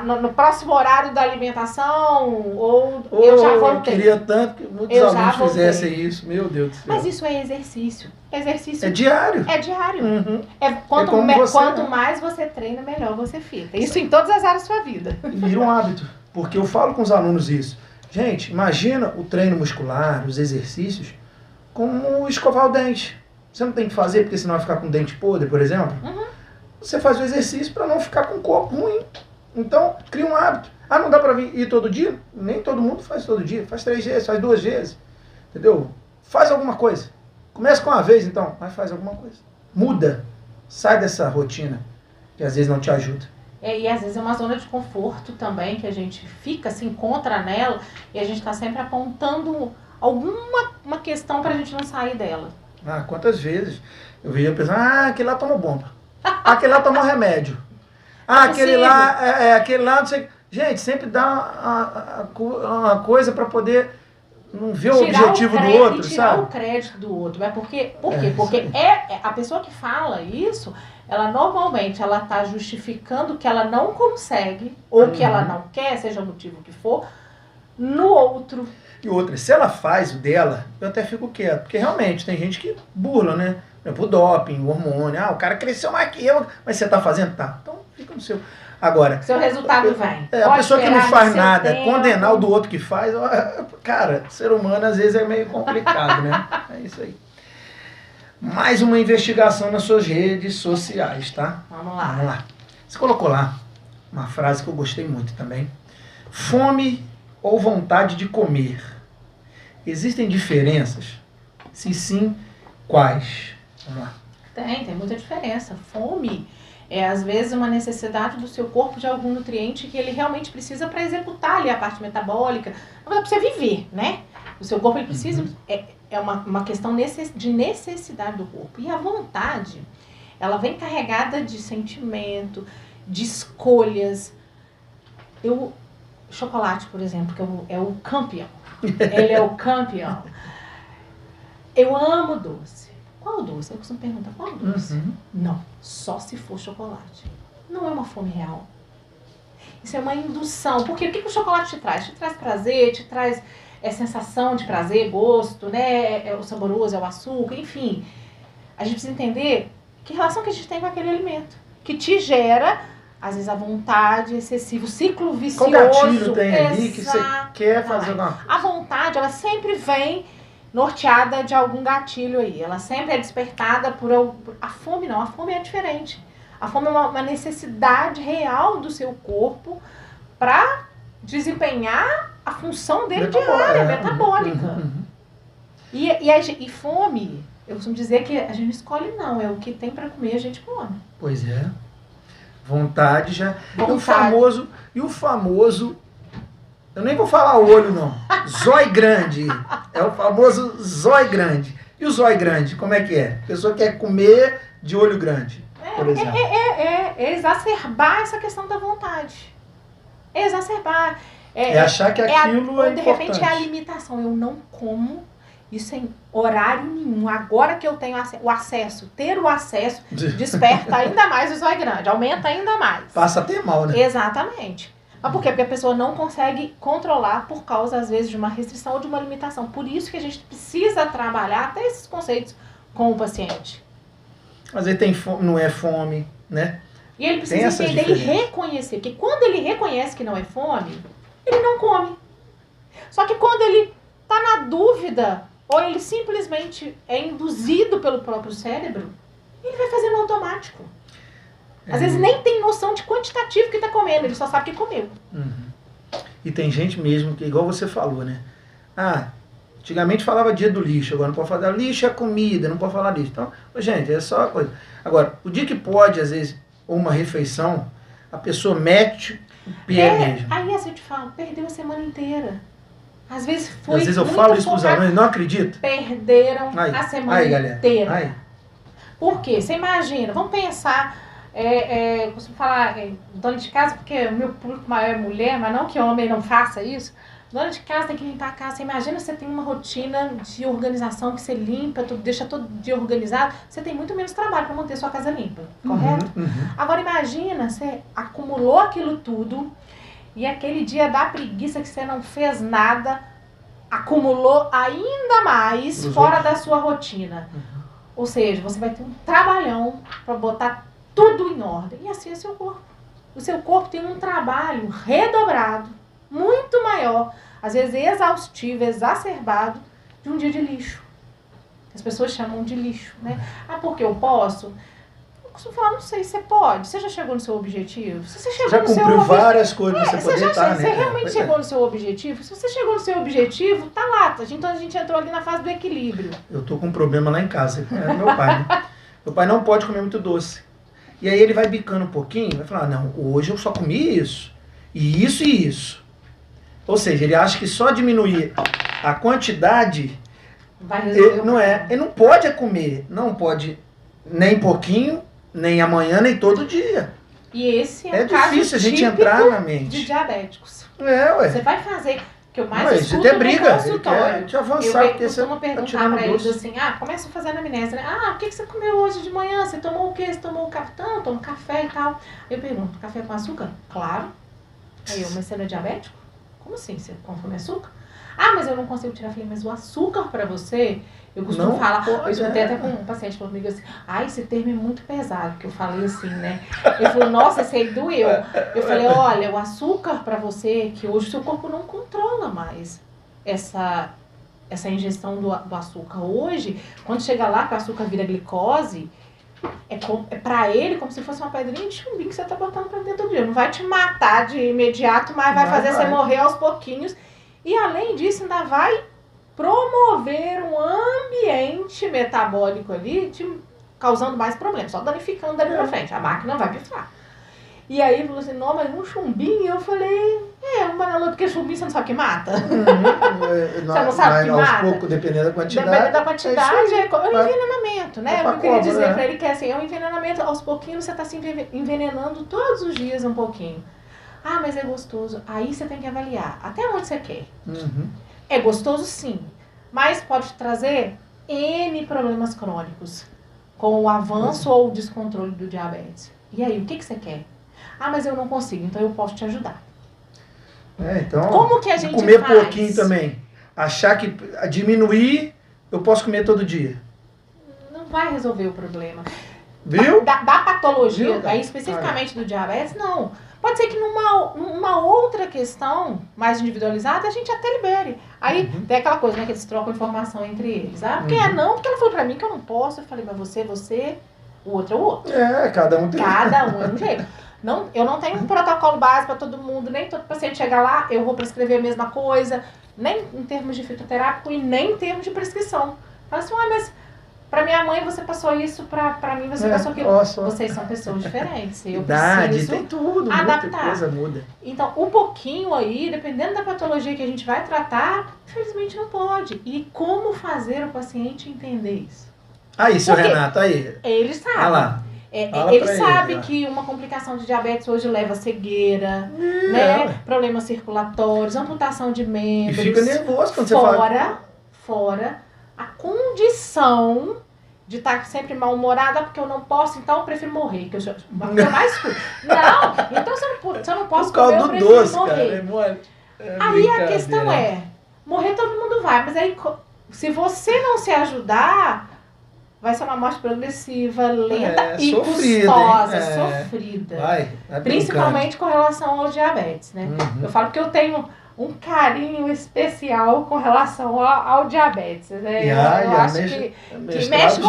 no próximo horário da alimentação, eu já voltei. Eu queria tanto que muitos alunos fizessem isso, meu Deus do céu. Mas isso é exercício. É diário. É diário. Quanto mais você treina, melhor você fica. Isso em todas as áreas da sua vida. E vira um hábito. Porque eu falo com os alunos isso. Gente, imagina o treino muscular, os exercícios, como escovar o dente. Você não tem que fazer porque senão vai ficar com o dente podre, por exemplo. Você faz o exercício para não ficar com o corpo ruim. Então, cria um hábito. Não dá para ir todo dia? Nem todo mundo faz todo dia. Faz 3 vezes, faz 2 vezes. Entendeu? Faz alguma coisa. Começa com uma vez, então, mas faz alguma coisa. Muda. Sai dessa rotina que às vezes não te ajuda. E às vezes é uma zona de conforto também, que a gente fica, se encontra nela, e a gente está sempre apontando alguma questão para a gente não sair dela. Quantas vezes eu via pensar, aquele lá tomou bomba. Aquele lá tomou remédio. Aquele lá, não sei... Gente, sempre dá uma coisa para poder... não ver o objetivo do outro, tirar sabe? o crédito do outro. Mas por quê? Porque a pessoa que fala isso, ela normalmente está justificando que ela não consegue, ou que ela não quer, seja o motivo que for, no outro. E outra, se ela faz o dela, eu até fico quieto. Porque realmente tem gente que burla, né? Por exemplo, o doping, o hormônio. O cara cresceu mais que eu, mas você tá fazendo? Tá. Então fica no seu... Agora, seu resultado vem. A pessoa que não faz nada, condenar o do outro que faz, cara, ser humano às vezes é meio complicado, né? É isso aí. Mais uma investigação nas suas redes sociais, tá? Vamos lá. Você colocou lá uma frase que eu gostei muito também. Fome ou vontade de comer? Existem diferenças? Se sim, quais? Vamos lá. Tem muita diferença. Fome é, às vezes, uma necessidade do seu corpo de algum nutriente que ele realmente precisa para executar ali a parte metabólica. Não é para você viver, né? O seu corpo ele precisa... É uma questão de necessidade do corpo. E a vontade, ela vem carregada de sentimento, de escolhas. Chocolate, por exemplo, que é o campeão. Ele é o campeão. Eu amo doce. Qual doce? Eu costumo perguntar, qual doce? Não, só se for chocolate. Não é uma fome real. Isso é uma indução. Porque o que o chocolate te traz? Te traz prazer, te traz sensação de prazer, gosto, né? É o saboroso, é o açúcar, enfim. A gente precisa entender que relação que a gente tem com aquele alimento. Que te gera, às vezes, a vontade excessiva, o ciclo vicioso. Qual gatilho tem ali que você quer fazer alguma coisa? A vontade, ela sempre vem norteada de algum gatilho aí. Ela sempre é despertada por... A fome não, a fome é diferente. A fome é uma necessidade real do seu corpo para desempenhar a função dele diária, metabólica. E fome, Eu costumo dizer que a gente não escolhe não, é o que tem para comer a gente come. Pois é. Vontade já. Vontade. E o famoso, eu nem vou falar olho não, zói grande. É o famoso zói grande. E o zói grande, como é que é? A pessoa quer comer de olho grande, por exemplo. É exacerbar essa questão da vontade. É exacerbar. É achar que aquilo é importante. De repente é a limitação. Eu não como isso em horário nenhum. Agora que eu tenho o acesso, ter o acesso, desperta ainda mais o zóio grande, aumenta ainda mais. Passa até mal, né? Exatamente. Mas por quê? Porque a pessoa não consegue controlar por causa, às vezes, de uma restrição ou de uma limitação. Por isso que a gente precisa trabalhar até esses conceitos com o paciente. Às vezes tem fome, não é fome, né? E ele precisa entender e reconhecer. Porque quando ele reconhece que não é fome, ele não come. Só que quando ele está na dúvida, ou ele simplesmente é induzido pelo próprio cérebro, ele vai fazendo automático. Às vezes nem tem noção de quantitativo que está comendo, ele só sabe que comeu. E tem gente mesmo que, igual você falou, né? Antigamente falava dia do lixo, agora não pode falar lixo é comida, não pode falar lixo. Então, gente, é só coisa. Agora, o dia que pode, às vezes, ou uma refeição, a pessoa mete o pé mesmo. Aí, assim, eu te falo, perdeu a semana inteira. Às vezes foi. Às vezes eu falo isso com os alunos, não acredito. Perderam a semana inteira. Aí. Por quê? Você imagina, vamos pensar, costumo falar dona de casa, porque o meu público maior é mulher, mas não que homem não faça isso. Dona de casa tem que limpar a casa. Você imagina você tem uma rotina de organização que você limpa, deixa todo dia organizado. Você tem muito menos trabalho para manter sua casa limpa, correto? Agora imagina, você acumulou aquilo tudo e aquele dia da preguiça que você não fez nada, acumulou ainda mais fora da sua rotina. Ou seja, você vai ter um trabalhão para botar tudo em ordem. E assim é o seu corpo. O seu corpo tem um trabalho redobrado, muito maior, às vezes exaustivo, exacerbado, de um dia de lixo. As pessoas chamam de lixo, né? Porque eu posso? Eu costumo falar, não sei se você pode. Você já chegou no seu objetivo? Se você chegou já no seu cumpriu várias coisas pra você poder estar, né? Você realmente chegou no seu objetivo? Se você chegou no seu objetivo, tá lá. Então a gente entrou ali na fase do equilíbrio. Eu tô com um problema lá em casa, é meu pai, né? Meu pai não pode comer muito doce. E aí ele vai bicando um pouquinho, vai falar, não, hoje eu só comi isso, e isso e isso. Ou seja, ele acha que só diminuir a quantidade vai resolver não é. Ele não pode comer, não pode nem pouquinho, nem amanhã, nem todo dia. E esse é um caso difícil a gente entrar na mente. De diabéticos. Ué. Você vai fazer, que eu mais Mas escuto até briga, no consultório. Ele quer te avançar, porque você costumo perguntar pra eles assim, começa a fazer a anamnese, né? O que você comeu hoje de manhã? Você tomou o quê? Você tomou café? Tomou café e tal. Eu pergunto, café com açúcar? Claro. Aí mas você não é diabético? Como assim? Você consome açúcar? Mas eu não consigo tirar. Eu falei, mas o açúcar pra você, eu costumo falar, eu escutei até com um paciente comigo assim, esse termo é muito pesado, que eu falei assim, né? Ele falou, nossa, esse aí doeu. Eu falei, olha, o açúcar pra você, que hoje o seu corpo não controla mais essa ingestão do açúcar. Hoje, quando chega lá que o açúcar vira glicose, é pra ele como se fosse uma pedrinha de chumbinho que você tá botando pra dentro do dia. Não vai te matar de imediato, mas vai fazer você morrer aos pouquinhos. E além disso, ainda vai promover um ambiente metabólico ali, causando mais problemas, só danificando dali pra frente. A máquina vai pifar. E aí ele falou assim, não, mas um chumbinho? Eu falei, porque chumbinho você não sabe que mata? Você não sabe que mata? Aos poucos, dependendo da quantidade. Dependendo da quantidade, é um envenenamento, né? Eu queria dizer pra ele que assim, é um envenenamento, aos pouquinhos você tá se envenenando todos os dias um pouquinho. Mas é gostoso. Aí você tem que avaliar até onde você quer. É gostoso sim, mas pode trazer N problemas crônicos com o avanço ou o descontrole do diabetes. E aí, o que você quer? Mas eu não consigo, então eu posso te ajudar. Então, como que a gente comer faz? Pouquinho também. Achar que diminuir, eu posso comer todo dia. Não vai resolver o problema. Viu? Da patologia, aí especificamente do diabetes, não. Pode ser que numa outra questão mais individualizada, a gente até libere. Aí tem aquela coisa, né, que eles trocam informação entre eles. Porque porque ela falou pra mim que eu não posso. Eu falei, mas você, o outro é o outro. Cada um tem. Cada um é um jeito. Eu não tenho um protocolo básico para todo mundo, nem todo paciente chegar lá, eu vou prescrever a mesma coisa, nem em termos de fitoterápico e nem em termos de prescrição. Fala assim, mas Pra minha mãe você passou isso, pra mim você passou aquilo. Vocês são pessoas diferentes. Eu preciso tem tudo, adaptar. Muita coisa muda. Então, um pouquinho aí, dependendo da patologia que a gente vai tratar, infelizmente não pode. E como fazer o paciente entender isso? Aí, seu Renato, aí. Ele sabe. Olha lá. Ele sabe que uma complicação de diabetes hoje leva a cegueira, né? Problemas circulatórios, amputação de membros. E fica nervoso quando você fala. Fora a condição de estar sempre mal-humorada, porque eu não posso, então eu prefiro morrer. Que eu mais não, então se eu não posso comer, eu prefiro doce, morrer. Cara, aí a questão morrer todo mundo vai, mas aí se você não se ajudar, vai ser uma morte progressiva, lenta e custosa, sofrida. Vai principalmente com relação ao diabetes, né? Eu falo que eu tenho um carinho especial com relação ao diabetes, né? Eu acho que mexe com...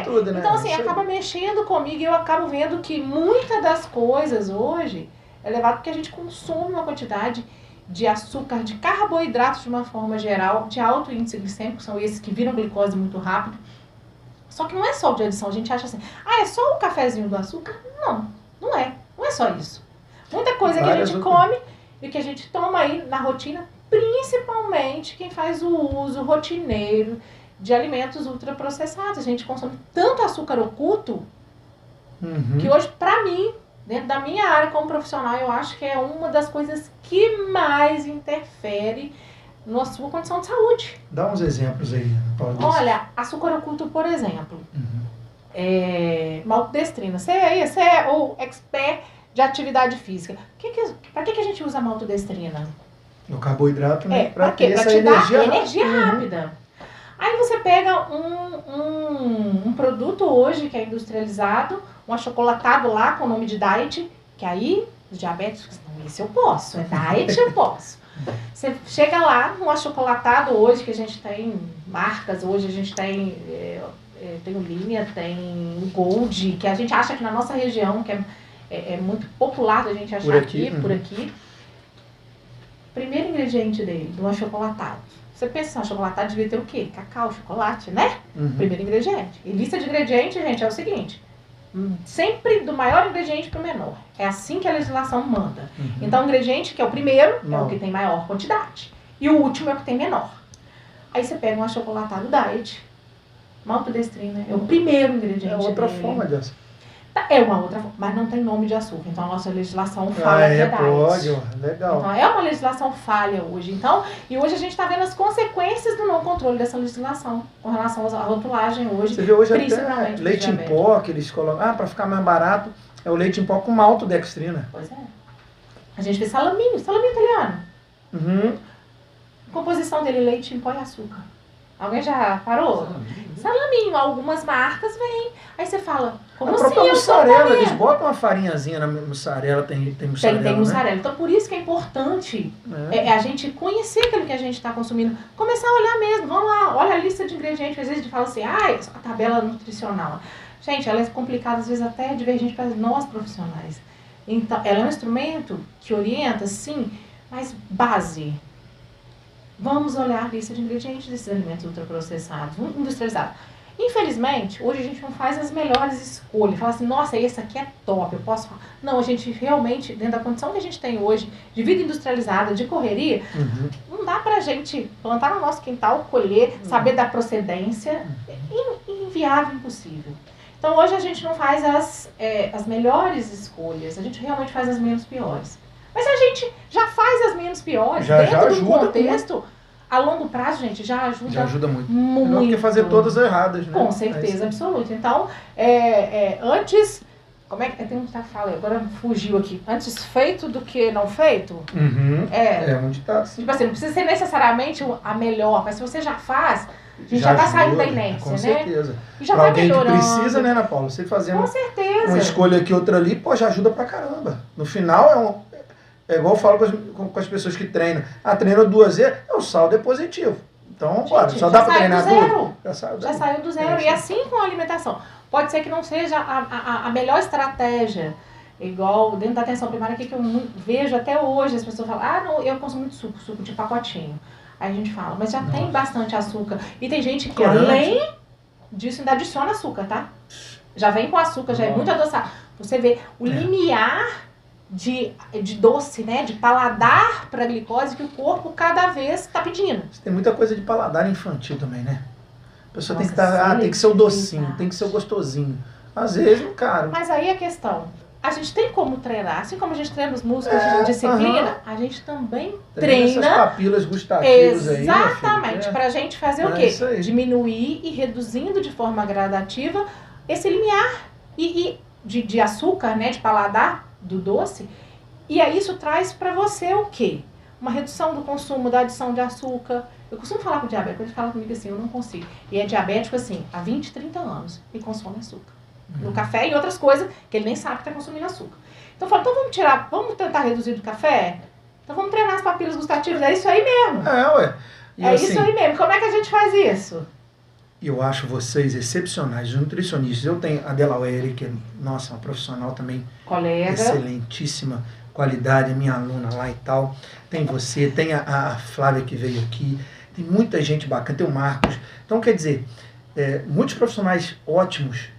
tudo, né? Então, assim, acaba mexendo comigo e eu acabo vendo que muitas das coisas hoje é levado porque a gente consome uma quantidade de açúcar, de carboidratos de uma forma geral, de alto índice glicêmico, são esses que viram glicose muito rápido. Só que não é só o de adição, a gente acha assim, é só o cafezinho do açúcar? Não é só isso. Muita coisa que a gente come e que a gente toma aí na rotina, principalmente quem faz o uso rotineiro de alimentos ultraprocessados. A gente consome tanto açúcar oculto que hoje, pra mim, dentro da minha área como profissional, eu acho que é uma das coisas que mais interfere na sua condição de saúde. Dá uns exemplos aí, Paulo. Olha, açúcar oculto, por exemplo, maltodestrina. Você é o expert de atividade física. Pra que a gente usa maltodestrina? O carboidrato, né? Pra quê? Pra te dar energia rápida. Aí você pega um produto hoje que é industrializado, um achocolatado lá com o nome de diet, que aí os diabéticos, não, esse eu posso, diet eu posso. Você chega lá, um achocolatado hoje, que a gente tem marcas, hoje a gente tem o Linha, tem o Gold, que a gente acha que na nossa região, que é muito popular da gente achar por aqui. Primeiro ingrediente dele, do achocolatado. Você pensa, achocolatado devia ter o quê? Cacau, chocolate, né? Primeiro ingrediente. E lista de ingredientes, gente, é o seguinte. Sempre do maior ingrediente para o menor. É assim que a legislação manda. Então, o ingrediente que é o primeiro é o que tem maior quantidade. E o último é o que tem menor. Aí você pega um achocolatado diet, maltodestrina, é o primeiro ingrediente. É outra forma de açúcar. É uma outra forma, mas não tem nome de açúcar. Então, a nossa legislação fala que é diet. Pode, legal. Então, é uma legislação falha hoje. Então, e hoje a gente está vendo as consequências do não controle dessa legislação com relação à rotulagem hoje. Você vê hoje até leite em pó que eles colocam. Para ficar mais barato, é o leite em pó com maltodextrina. Pois é. A gente vê salaminho italiano. A composição dele, leite em pó e açúcar. Alguém já parou? Salaminho. Algumas marcas vêm. Aí você fala, como assim? A própria mussarela, eles botam uma farinhazinha na mussarela, tem mussarela, tem mussarela. Então, por isso que é importante a gente conhecer aquilo que a gente está consumindo. Começar a olhar mesmo. Vamos lá, olha a lista de ingredientes. Às vezes a gente fala assim, a tabela nutricional. Gente, ela é complicada, às vezes até divergente para nós profissionais. Então, ela é um instrumento que orienta, sim, mas base. Vamos olhar a lista de ingredientes desses alimentos ultraprocessados, industrializados. Infelizmente, hoje a gente não faz as melhores escolhas. Fala assim, nossa, esse aqui é top, eu posso falar. Não, a gente realmente, dentro da condição que a gente tem hoje, de vida industrializada, de correria, não dá pra gente plantar no nosso quintal, colher, saber da procedência. Inviável, impossível. Então, hoje a gente não faz as melhores escolhas, a gente realmente faz as menos piores. Mas a gente já faz as menos piores, dentro do contexto, a longo prazo, gente, já ajuda muito. Melhor que fazer todas erradas, né? Com certeza absoluta. Então, antes, como é que tem um que fala, agora fugiu aqui, antes feito do que não feito? Onde tá assim. Tipo assim, não precisa ser necessariamente a melhor, mas se você já faz, a gente já tá saindo da inércia, com né? certeza. E já pra vai alguém melhorando. Que precisa, né, Ana Paula? Você fazendo com certeza. Uma escolha aqui, outra ali, já ajuda pra caramba. No final, é igual eu falo com as pessoas que treinam. Treina 2 vezes, o saldo é positivo. Então, só dá pra treinar tudo. Já saiu do zero. E assim com a alimentação. Pode ser que não seja a melhor estratégia. Igual dentro da atenção primária, que eu vejo até hoje, as pessoas falam, não, eu consumo muito suco de pacotinho. Aí a gente fala, mas já tem bastante açúcar. E tem gente que além disso ainda adiciona açúcar, tá? Já vem com açúcar, já é muito adoçado. Você vê o limiar de doce, né? De paladar para glicose que o corpo cada vez está pedindo. Tem muita coisa de paladar infantil também, né? A pessoa tem que tem que ser o docinho, tem que ser o gostosinho. Às vezes, cara. Mas aí a questão, a gente tem como treinar, assim como a gente treina os músculos de disciplina, a gente também treina essas papilas gustativas aí. Exatamente, pra gente fazer o quê? Diminuir e reduzindo de forma gradativa esse limiar de açúcar, né, de paladar do doce. E aí isso traz pra você o quê? Uma redução do consumo, da adição de açúcar. Eu costumo falar com o diabético, ele fala comigo assim, eu não consigo. E é diabético assim, há 20, 30 anos, e consome açúcar. No café e outras coisas que ele nem sabe que está consumindo açúcar. Então eu falo, então vamos tentar reduzir do café? Então vamos treinar as papilas gustativas, é isso aí mesmo. Isso aí mesmo. Como é que a gente faz isso? Eu acho vocês excepcionais, os nutricionistas. Eu tenho a Delaware, que é, nossa, uma profissional também. Colega. Excelentíssima qualidade, minha aluna lá e tal. Tem você, tem a Flávia que veio aqui, tem muita gente bacana, tem o Marcos. Então, quer dizer, muitos profissionais ótimos,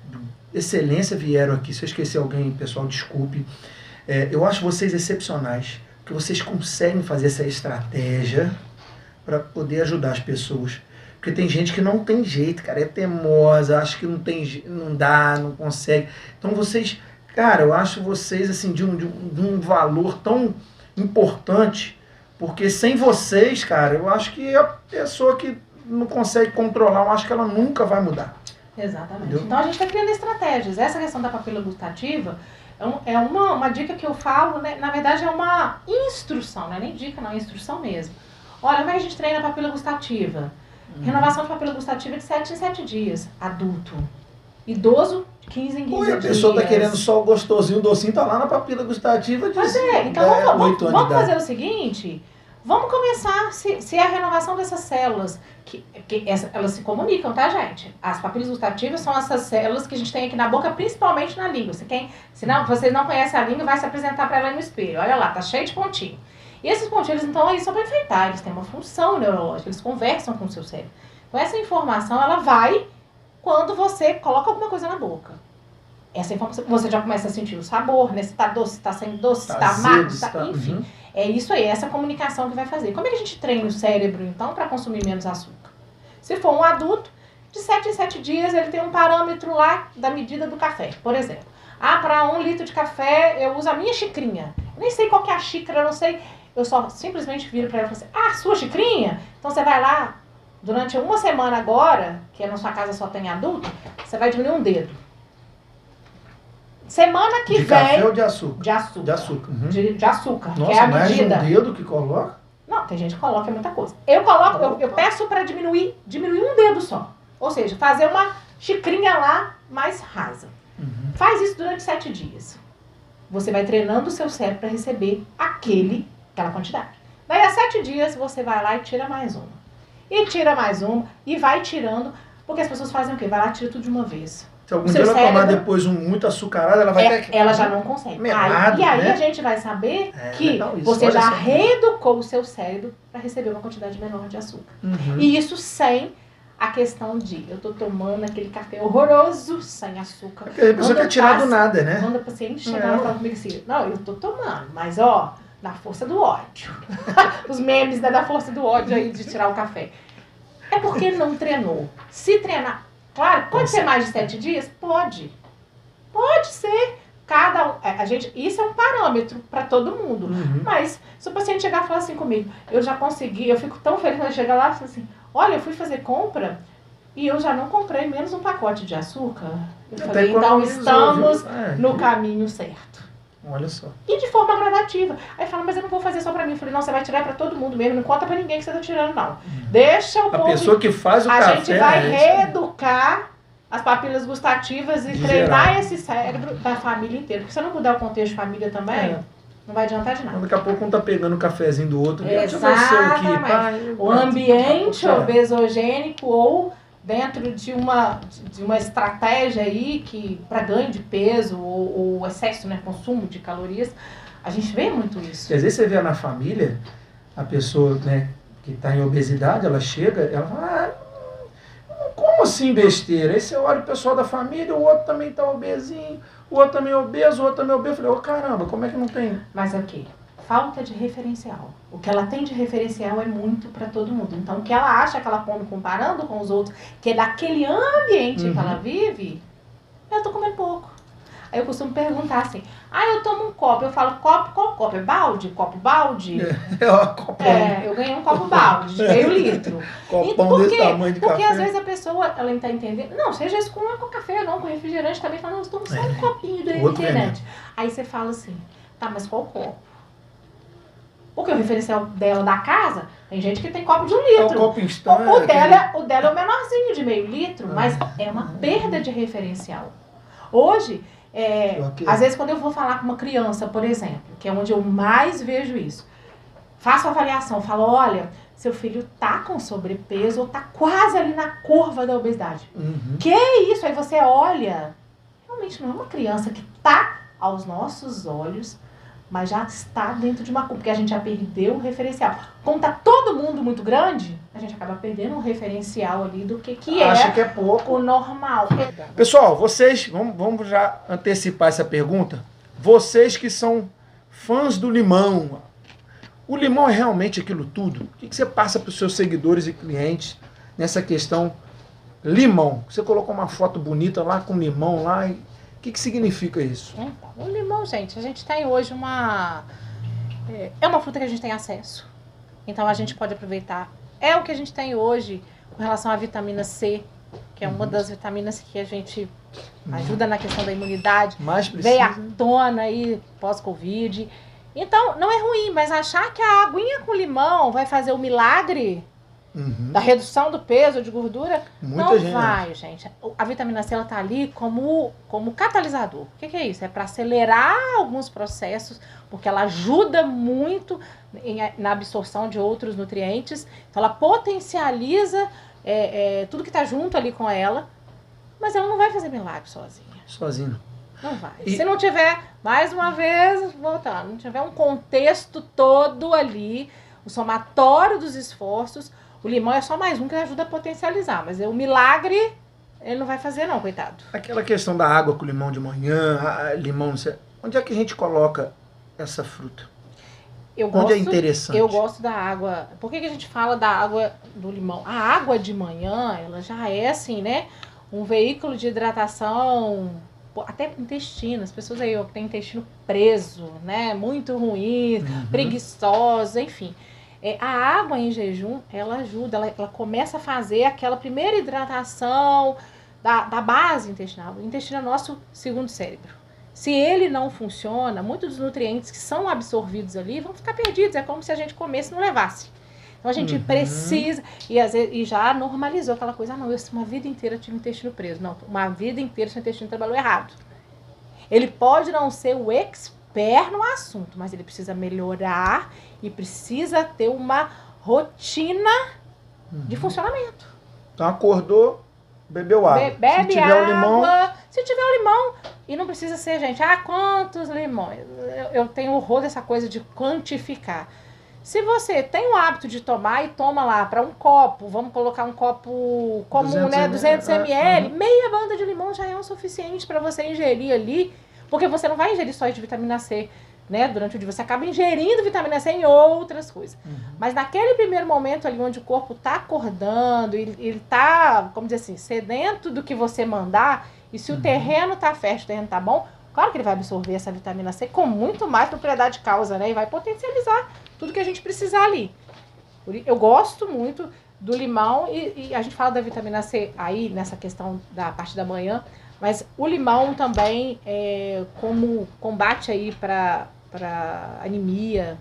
excelência vieram aqui. Se eu esquecer alguém, pessoal, desculpe. Eu acho vocês excepcionais, que vocês conseguem fazer essa estratégia para poder ajudar as pessoas. Porque tem gente que não tem jeito, cara, é teimosa, acha que não dá, não consegue. Então vocês, cara, eu acho vocês assim de um valor tão importante, porque sem vocês, cara, eu acho que a pessoa que não consegue controlar, eu acho que ela nunca vai mudar. Exatamente. Entendeu? Então a gente está criando estratégias. Essa questão da papila gustativa é uma dica que eu falo, né? Na verdade é uma instrução, não é nem dica, não, é instrução mesmo. Olha, como é que a gente treina a papila gustativa? Renovação de papila gustativa de 7 em 7 dias. Adulto. Idoso, 15 em 15 dias. A pessoa tá querendo só o gostosinho, o docinho tá lá na papila gustativa de Pois então vamos fazer o seguinte, vamos começar, se é a renovação dessas células, elas se comunicam, tá, gente? As papilas gustativas são essas células que a gente tem aqui na boca, principalmente na língua. Se vocês não conhecem a língua, vai se apresentar para ela no espelho. Olha lá, tá cheio de pontinho. E esses pontinhos, então, aí só para enfeitar, eles têm uma função neurológica, eles conversam com o seu cérebro. Então, essa informação, ela vai quando você coloca alguma coisa na boca. Essa informação, você já começa a sentir o sabor, né? Se tá doce, se tá sem doce, se tá amargo, enfim. É isso aí, essa comunicação que vai fazer. Como é que a gente treina o cérebro, então, para consumir menos açúcar? Se for um adulto, de 7 em 7 dias, ele tem um parâmetro lá da medida do café, por exemplo. Para 1 litro de café, eu uso a minha xicrinha. Eu nem sei qual que é a xícara, eu não sei. Eu só simplesmente viro para ela e falo assim, sua xicrinha? Então você vai lá, durante uma semana agora, que na sua casa só tem adulto, você vai diminuir um dedo. Semana que vem... De café ou de açúcar? De açúcar. De açúcar. De açúcar, nossa, que é a mais medida. De um dedo que coloca? Não, tem gente que coloca muita coisa. Eu peço para diminuir um dedo só. Ou seja, fazer uma xicrinha lá mais rasa. Faz isso durante 7 dias. Você vai treinando o seu cérebro para receber aquela quantidade. Daí a 7 dias você vai lá e tira mais uma. E tira mais uma. E vai tirando. Porque as pessoas fazem o quê? Vai lá e tira tudo de uma vez. Se algum dia ela tomar depois muito açucarado, ela vai ter que... Ela já não consegue. Melado, e aí né? A gente vai saber que você já reeducou o seu cérebro para receber uma quantidade menor de açúcar. E isso sem a questão de eu tô tomando aquele café horroroso sem açúcar. Porque a pessoa quer tirar do nada, né? Quando a paciente chega lá e fala comigo assim, não, eu tô tomando, mas na força do ódio. Os memes da força do ódio aí de tirar o café. É porque não treinou. Se treinar, claro, pode ser mais de 7 dias? Pode. Pode ser. Isso é um parâmetro para todo mundo. Mas se o paciente chegar e falar assim comigo, eu já consegui, eu fico tão feliz quando ele chega lá e fala assim, olha, eu fui fazer compra e eu já não comprei menos um pacote de açúcar. Eu falei, então estamos no caminho certo. Olha só. E de forma gradativa. Aí fala, mas eu não vou fazer só pra mim. Eu falei, não, você vai tirar pra todo mundo mesmo. Não conta pra ninguém que você tá tirando, não. Deixa o povo... A pessoa que faz o café... A gente vai reeducar as papilas gustativas e treinar esse cérebro da família inteira. Porque se eu não mudar o contexto de família também, não vai adiantar de nada. Daqui a pouco um tá pegando o cafezinho do outro. Exatamente. O ambiente obesogênico ou... dentro de uma estratégia aí que para ganho de peso ou excesso, né, consumo de calorias, a gente vê muito isso. E às vezes você vê na família, a pessoa, né, que está em obesidade, ela chega, ela fala, como assim besteira? Aí você olha o pessoal da família, o outro também tá obesinho, o outro também é obeso, o outro também é obeso. Eu falei, caramba, como é que não tem? Mas é o quê? Falta de referencial. O que ela tem de referencial é muito para todo mundo. Então, o que ela acha que ela come comparando com os outros, que é daquele ambiente que ela vive, eu tô comendo pouco. Aí eu costumo perguntar assim, eu tomo um copo. Eu falo, copo, qual copo? É balde? Copo balde? Eu ganhei um copo balde de meio litro. Copão desse tamanho de Porque café. às vezes a pessoa, ela não tá entendendo. Não, seja isso com café, não, com refrigerante também. Fala, não, eu tomo só um copinho de refrigerante. Aí você fala assim, tá, mas qual copo? Porque o referencial dela da casa, tem gente que tem copo de 1 litro. É o copo instante. O dela é o menorzinho de meio litro, mas é uma perda de referencial. Hoje, às vezes quando eu vou falar com uma criança, por exemplo, que é onde eu mais vejo isso, faço a avaliação, falo, olha, seu filho tá com sobrepeso ou tá quase ali na curva da obesidade. Que isso? Aí você olha, realmente não é uma criança que tá aos nossos olhos, mas já está dentro de uma curva, porque a gente já perdeu o referencial. Como tá todo mundo muito grande, a gente acaba perdendo um referencial ali do que Acha que é pouco. O normal. Pessoal, vocês, vamos já antecipar essa pergunta. Vocês que são fãs do limão, o limão é realmente aquilo tudo? O que você passa para os seus seguidores e clientes nessa questão limão? Você colocou uma foto bonita lá com limão lá e o que significa isso? Então, o limão, gente, a gente tem hoje é uma fruta que a gente tem acesso. Então a gente pode aproveitar. É o que a gente tem hoje com relação à vitamina C, que é uma das vitaminas que a gente ajuda na questão da imunidade. Mais precisa. Veio à tona aí pós-Covid. Então, não é ruim, mas achar que a aguinha com limão vai fazer o milagre da redução do peso, de gordura, não vai, gente. A vitamina C, ela tá ali como catalisador. O que é isso? É para acelerar alguns processos, porque ela ajuda muito na absorção de outros nutrientes. Então, ela potencializa tudo que tá junto ali com ela, mas ela não vai fazer milagre Sozinha. Não vai. Se não tiver, mais uma vez, voltando, não tiver um contexto todo ali, o somatório dos esforços, o limão é só mais um que ajuda a potencializar, mas o milagre ele não vai fazer não, coitado. Aquela questão da água com limão de manhã, limão, onde é que a gente coloca essa fruta? Onde é interessante? Eu gosto da água. Por que a gente fala da água do limão? A água de manhã, ela já é assim, né? Um veículo de hidratação, até pro intestino. As pessoas aí que tem intestino preso, né? Muito ruim, preguiçosa, enfim. A água em jejum, ela ajuda, ela começa a fazer aquela primeira hidratação da base intestinal. O intestino é o nosso segundo cérebro. Se ele não funciona, muitos dos nutrientes que são absorvidos ali vão ficar perdidos. É como se a gente comesse e não levasse. Então a gente precisa, e já normalizou aquela coisa, não, eu uma vida inteira tive intestino preso. Não, uma vida inteira seu intestino trabalhou errado. Ele pode não ser o expert no assunto, mas ele precisa melhorar e precisa ter uma rotina de funcionamento. Então acordou, bebeu água. Bebe se tiver água, o limão... se tiver o limão, e não precisa ser, gente, quantos limões? Eu tenho horror dessa coisa de quantificar. Se você tem o hábito de tomar e toma lá para um copo, vamos colocar um copo comum, 200 ml, meia banda de limão já é o suficiente para você ingerir ali, porque você não vai ingerir só de vitamina C, né, durante o dia, você acaba ingerindo vitamina C em outras coisas. Mas naquele primeiro momento ali onde o corpo está acordando, ele está, como dizer assim, sedento do que você mandar, e se o terreno está fértil, o terreno está bom, claro que ele vai absorver essa vitamina C com muito mais propriedade de causa, né, e vai potencializar tudo que a gente precisar ali. Eu gosto muito do limão e a gente fala da vitamina C aí, nessa questão da parte da manhã, mas o limão também como combate aí para anemia,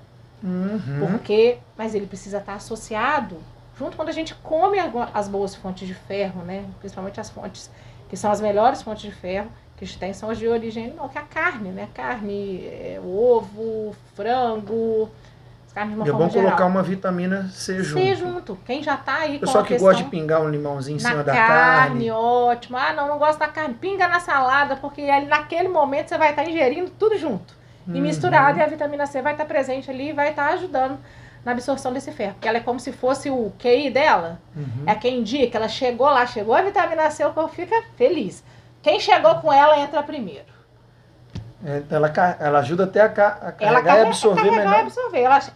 mas ele precisa estar associado junto quando a gente come as boas fontes de ferro, né? Principalmente as fontes que são as melhores fontes de ferro que a gente tem, são as de origem animal, que é a carne, né? Carne, ovo, frango, as carnes de uma forma geral. É bom colocar uma vitamina C junto. C junto. Quem já tá aí com a pessoal que gosta de pingar um limãozinho em cima da carne. Ótimo. Não gosto da carne. Pinga na salada, porque ali naquele momento você vai estar ingerindo tudo junto. E misturado, e a vitamina C vai estar presente ali e vai estar ajudando na absorção desse ferro. Porque ela é como se fosse o QI dela. É quem indica, ela chegou lá, chegou a vitamina C, o corpo fica feliz. Quem chegou com ela entra primeiro. Ela ajuda até a carregar e absorver melhor.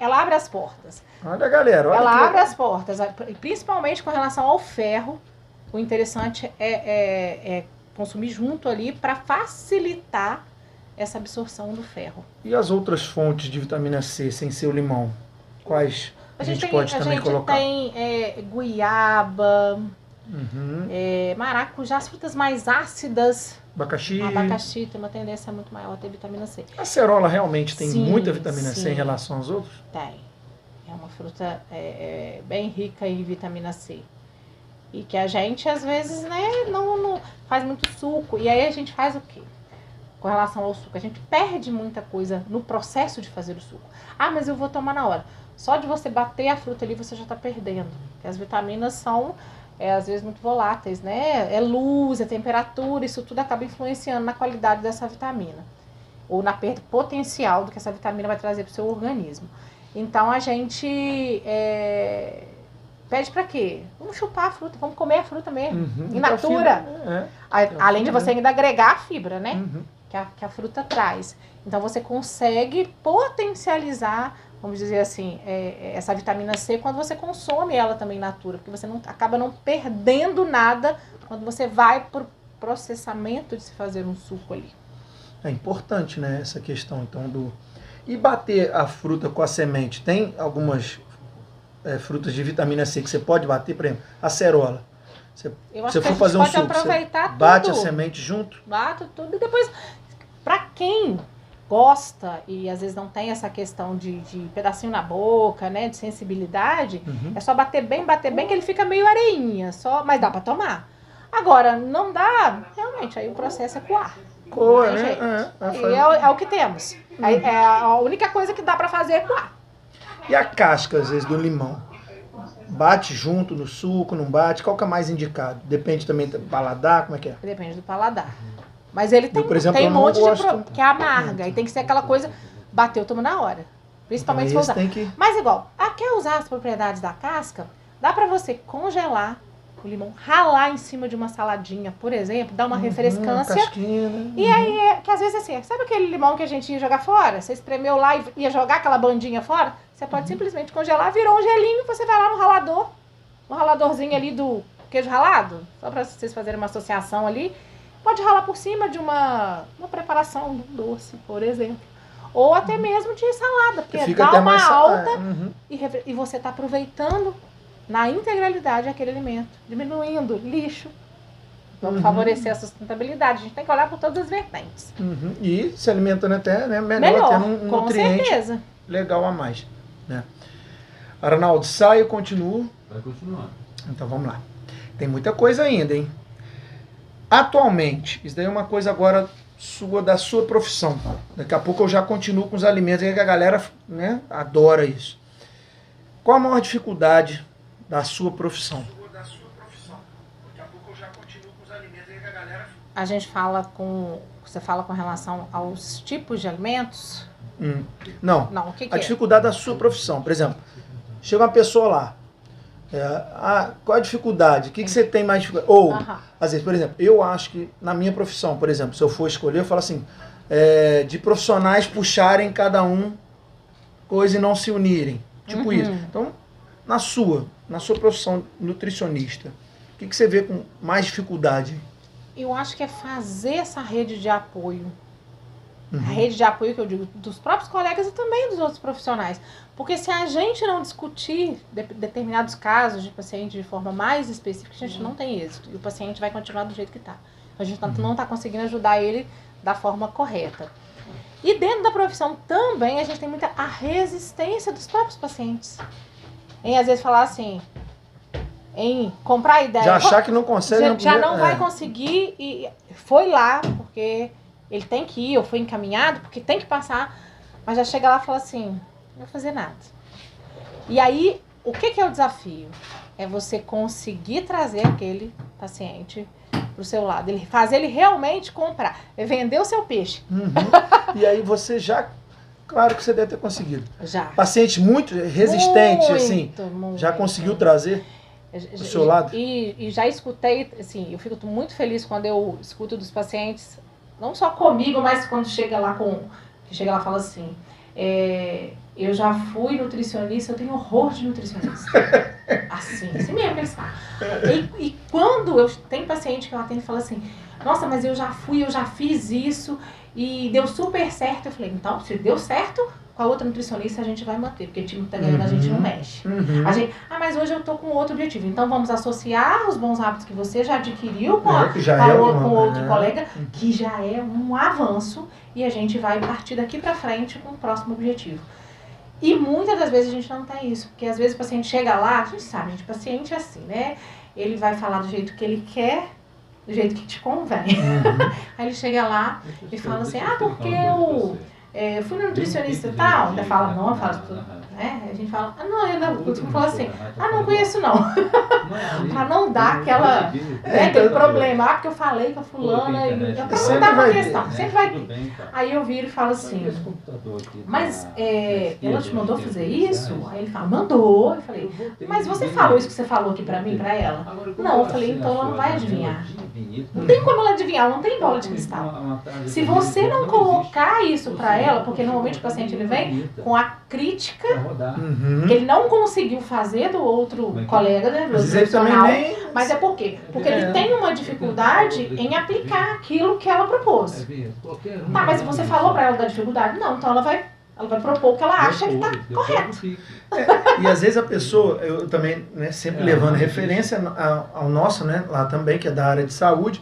Ela abre as portas. Olha, galera. Olha, ela abre as portas, principalmente com relação ao ferro. O interessante é consumir junto ali para facilitar essa absorção do ferro. E as outras fontes de vitamina C, sem ser o limão? Quais a gente pode também colocar? A gente tem goiaba, maracujá, as frutas mais ácidas. Abacaxi tem uma tendência muito maior a ter vitamina C. A acerola realmente tem muita vitamina C em relação aos outros? Tem. É uma fruta bem rica em vitamina C. E que a gente, às vezes, né, não faz muito suco. E aí a gente faz o quê? Com relação ao suco. A gente perde muita coisa no processo de fazer o suco. Ah, mas eu vou tomar na hora. Só de você bater a fruta ali, você já está perdendo. Porque as vitaminas são, às vezes, muito voláteis, né? É luz, é temperatura, isso tudo acaba influenciando na qualidade dessa vitamina. Ou na perda potencial do que essa vitamina vai trazer para o seu organismo. Então, a gente pede para quê? Vamos chupar a fruta, vamos comer a fruta mesmo, in natura. Além de você ainda agregar a fibra, né? Que a fruta traz. Então, você consegue potencializar, vamos dizer assim, essa vitamina C quando você consome ela também in natura, porque você acaba não perdendo nada quando você vai para o processamento de se fazer um suco ali. É importante, né, essa questão, então, do... E bater a fruta com a semente? Tem algumas frutas de vitamina C que você pode bater, por exemplo, acerola. Você for fazer um suco, você bate a semente junto? Bato tudo e depois, para quem gosta e às vezes não tem essa questão de pedacinho na boca, né, de sensibilidade, é só bater bem, que ele fica meio areinha, mas dá para tomar. Agora, não dá, realmente, aí o processo é coar. É o que temos. É a única coisa que dá para fazer é coar. E a casca, às vezes, do limão? Bate junto no suco, não bate? Qual que é mais indicado? Depende também do paladar, como é que é? Depende do paladar. Mas ele tem, por exemplo, tem um monte que é amarga. E tem que ser aquela coisa, bateu, toma na hora. Principalmente se for usar. Mas igual, quer usar as propriedades da casca? Dá pra você congelar o limão, ralar em cima de uma saladinha, por exemplo, dar uma refrescância. E aí, que às vezes assim, sabe aquele limão que a gente ia jogar fora? Você espremeu lá e ia jogar aquela bandinha fora? Você pode simplesmente congelar, virou um gelinho, você vai lá no ralador, no raladorzinho ali do queijo ralado, só pra vocês fazerem uma associação ali. Pode ralar por cima de uma preparação de um doce, por exemplo. Ou até mesmo de salada, porque dá uma alta e você está aproveitando na integralidade aquele alimento, diminuindo lixo. Vamos favorecer a sustentabilidade. A gente tem que olhar por todas as vertentes. E se alimentando até melhor tendo um com nutriente certeza. Legal a mais. Né? Arnaldo, sai ou continuo? Vai continuar. Então vamos lá. Tem muita coisa ainda, hein? Atualmente, isso daí é uma coisa agora da sua profissão. Daqui a pouco eu já continuo com os alimentos, que a galera, né, adora isso. Qual a maior dificuldade da sua profissão? A gente você fala com relação aos tipos de alimentos? Não, o que a dificuldade da sua profissão. Por exemplo, chega uma pessoa lá, qual a dificuldade? O que você tem mais dificuldade? Ou, às vezes, por exemplo, eu acho que na minha profissão, por exemplo, se eu for escolher, eu falo assim, de profissionais puxarem cada um coisa e não se unirem. Tipo isso. Então, na sua profissão nutricionista, o que você vê com mais dificuldade? Eu acho que é fazer essa rede de apoio. A rede de apoio que eu digo dos próprios colegas e também dos outros profissionais. Porque se a gente não discutir determinados casos de paciente de forma mais específica, a gente não tem êxito. E o paciente vai continuar do jeito que está. A gente não está conseguindo ajudar ele da forma correta. E dentro da profissão também a gente tem a resistência dos próprios pacientes. Em às vezes falar assim, em comprar a ideia. Já achar que não consegue. Já não vai conseguir e foi lá porque ele tem que ir, ou foi encaminhado, porque tem que passar, mas já chega lá e fala assim, não vou fazer nada. E aí, o que é o desafio? É você conseguir trazer aquele paciente pro seu lado, fazer ele realmente comprar, vender o seu peixe. E aí você já Claro que você deve ter conseguido. Já. Paciente muito resistente, assim, já conseguiu trazer do seu lado? E já escutei, assim, eu fico muito feliz quando eu escuto dos pacientes, não só comigo, mas quando chega lá e fala assim, eu já fui nutricionista, eu tenho horror de nutricionista. assim mesmo que eles falam. E quando tem paciente que eu atendo e fala assim, nossa, mas eu já fiz isso e deu super certo. Eu falei, então, se deu certo, com a outra nutricionista a gente vai manter, porque o time que tá ganhando a gente não mexe. Mas hoje eu tô com outro objetivo, então vamos associar os bons hábitos que você já adquiriu com outro colega, que já é um avanço, e a gente vai partir daqui pra frente com o próximo objetivo. E muitas das vezes a gente não tem isso, porque às vezes o paciente chega lá, a gente sabe, o paciente é assim, né? Ele vai falar do jeito que ele quer, do jeito que te convém. Aí ele chega lá e fala assim, porque eu fui no nutricionista e tal. Ainda fala, não, eu falo tudo, né? A gente fala, o último fala assim, não conheço não. Pra não dar aquele problema, porque eu falei com a fulana, pra não dar uma questão, sempre vai ter. Aí eu viro e falo assim, mas ela te mandou fazer isso? Aí ele fala, mandou. Eu falei, mas você falou isso que você falou aqui pra mim, pra ela? Não, eu falei, então ela não vai adivinhar. Não tem como ela adivinhar, ela não tem bola de cristal. Se você não colocar isso pra ela, porque normalmente o paciente ele vem com a crítica que ele não conseguiu fazer do outro colega, né, do profissional, mas é por quê? Porque ele tem uma dificuldade em aplicar aquilo que ela propôs. Tá, mas você falou pra ela da dificuldade? Não, então ela vai propor o que ela acha que tá correto. E às vezes a pessoa, eu também, né, sempre levando referência ao nosso, né, lá também, que é da área de saúde.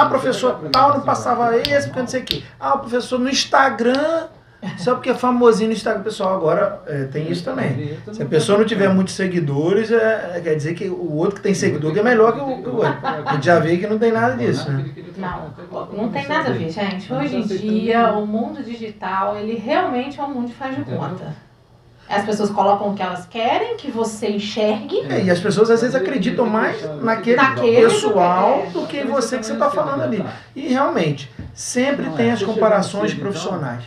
Professor tal não passava esse, porque não sei o quê. O professor no Instagram, só porque é famosinho no Instagram. Pessoal, agora tem isso também. Se a pessoa não tiver muitos seguidores, quer dizer que o outro que tem seguidor é melhor que o outro. A gente já vê que não tem nada disso, né? Não tem nada a ver, gente. Hoje em dia, o mundo digital, ele realmente é um mundo de faz de conta. As pessoas colocam o que elas querem, que você enxergue. E as pessoas às vezes acreditam mais naquele pessoal do que você está falando ali. E realmente, sempre tem as comparações profissionais.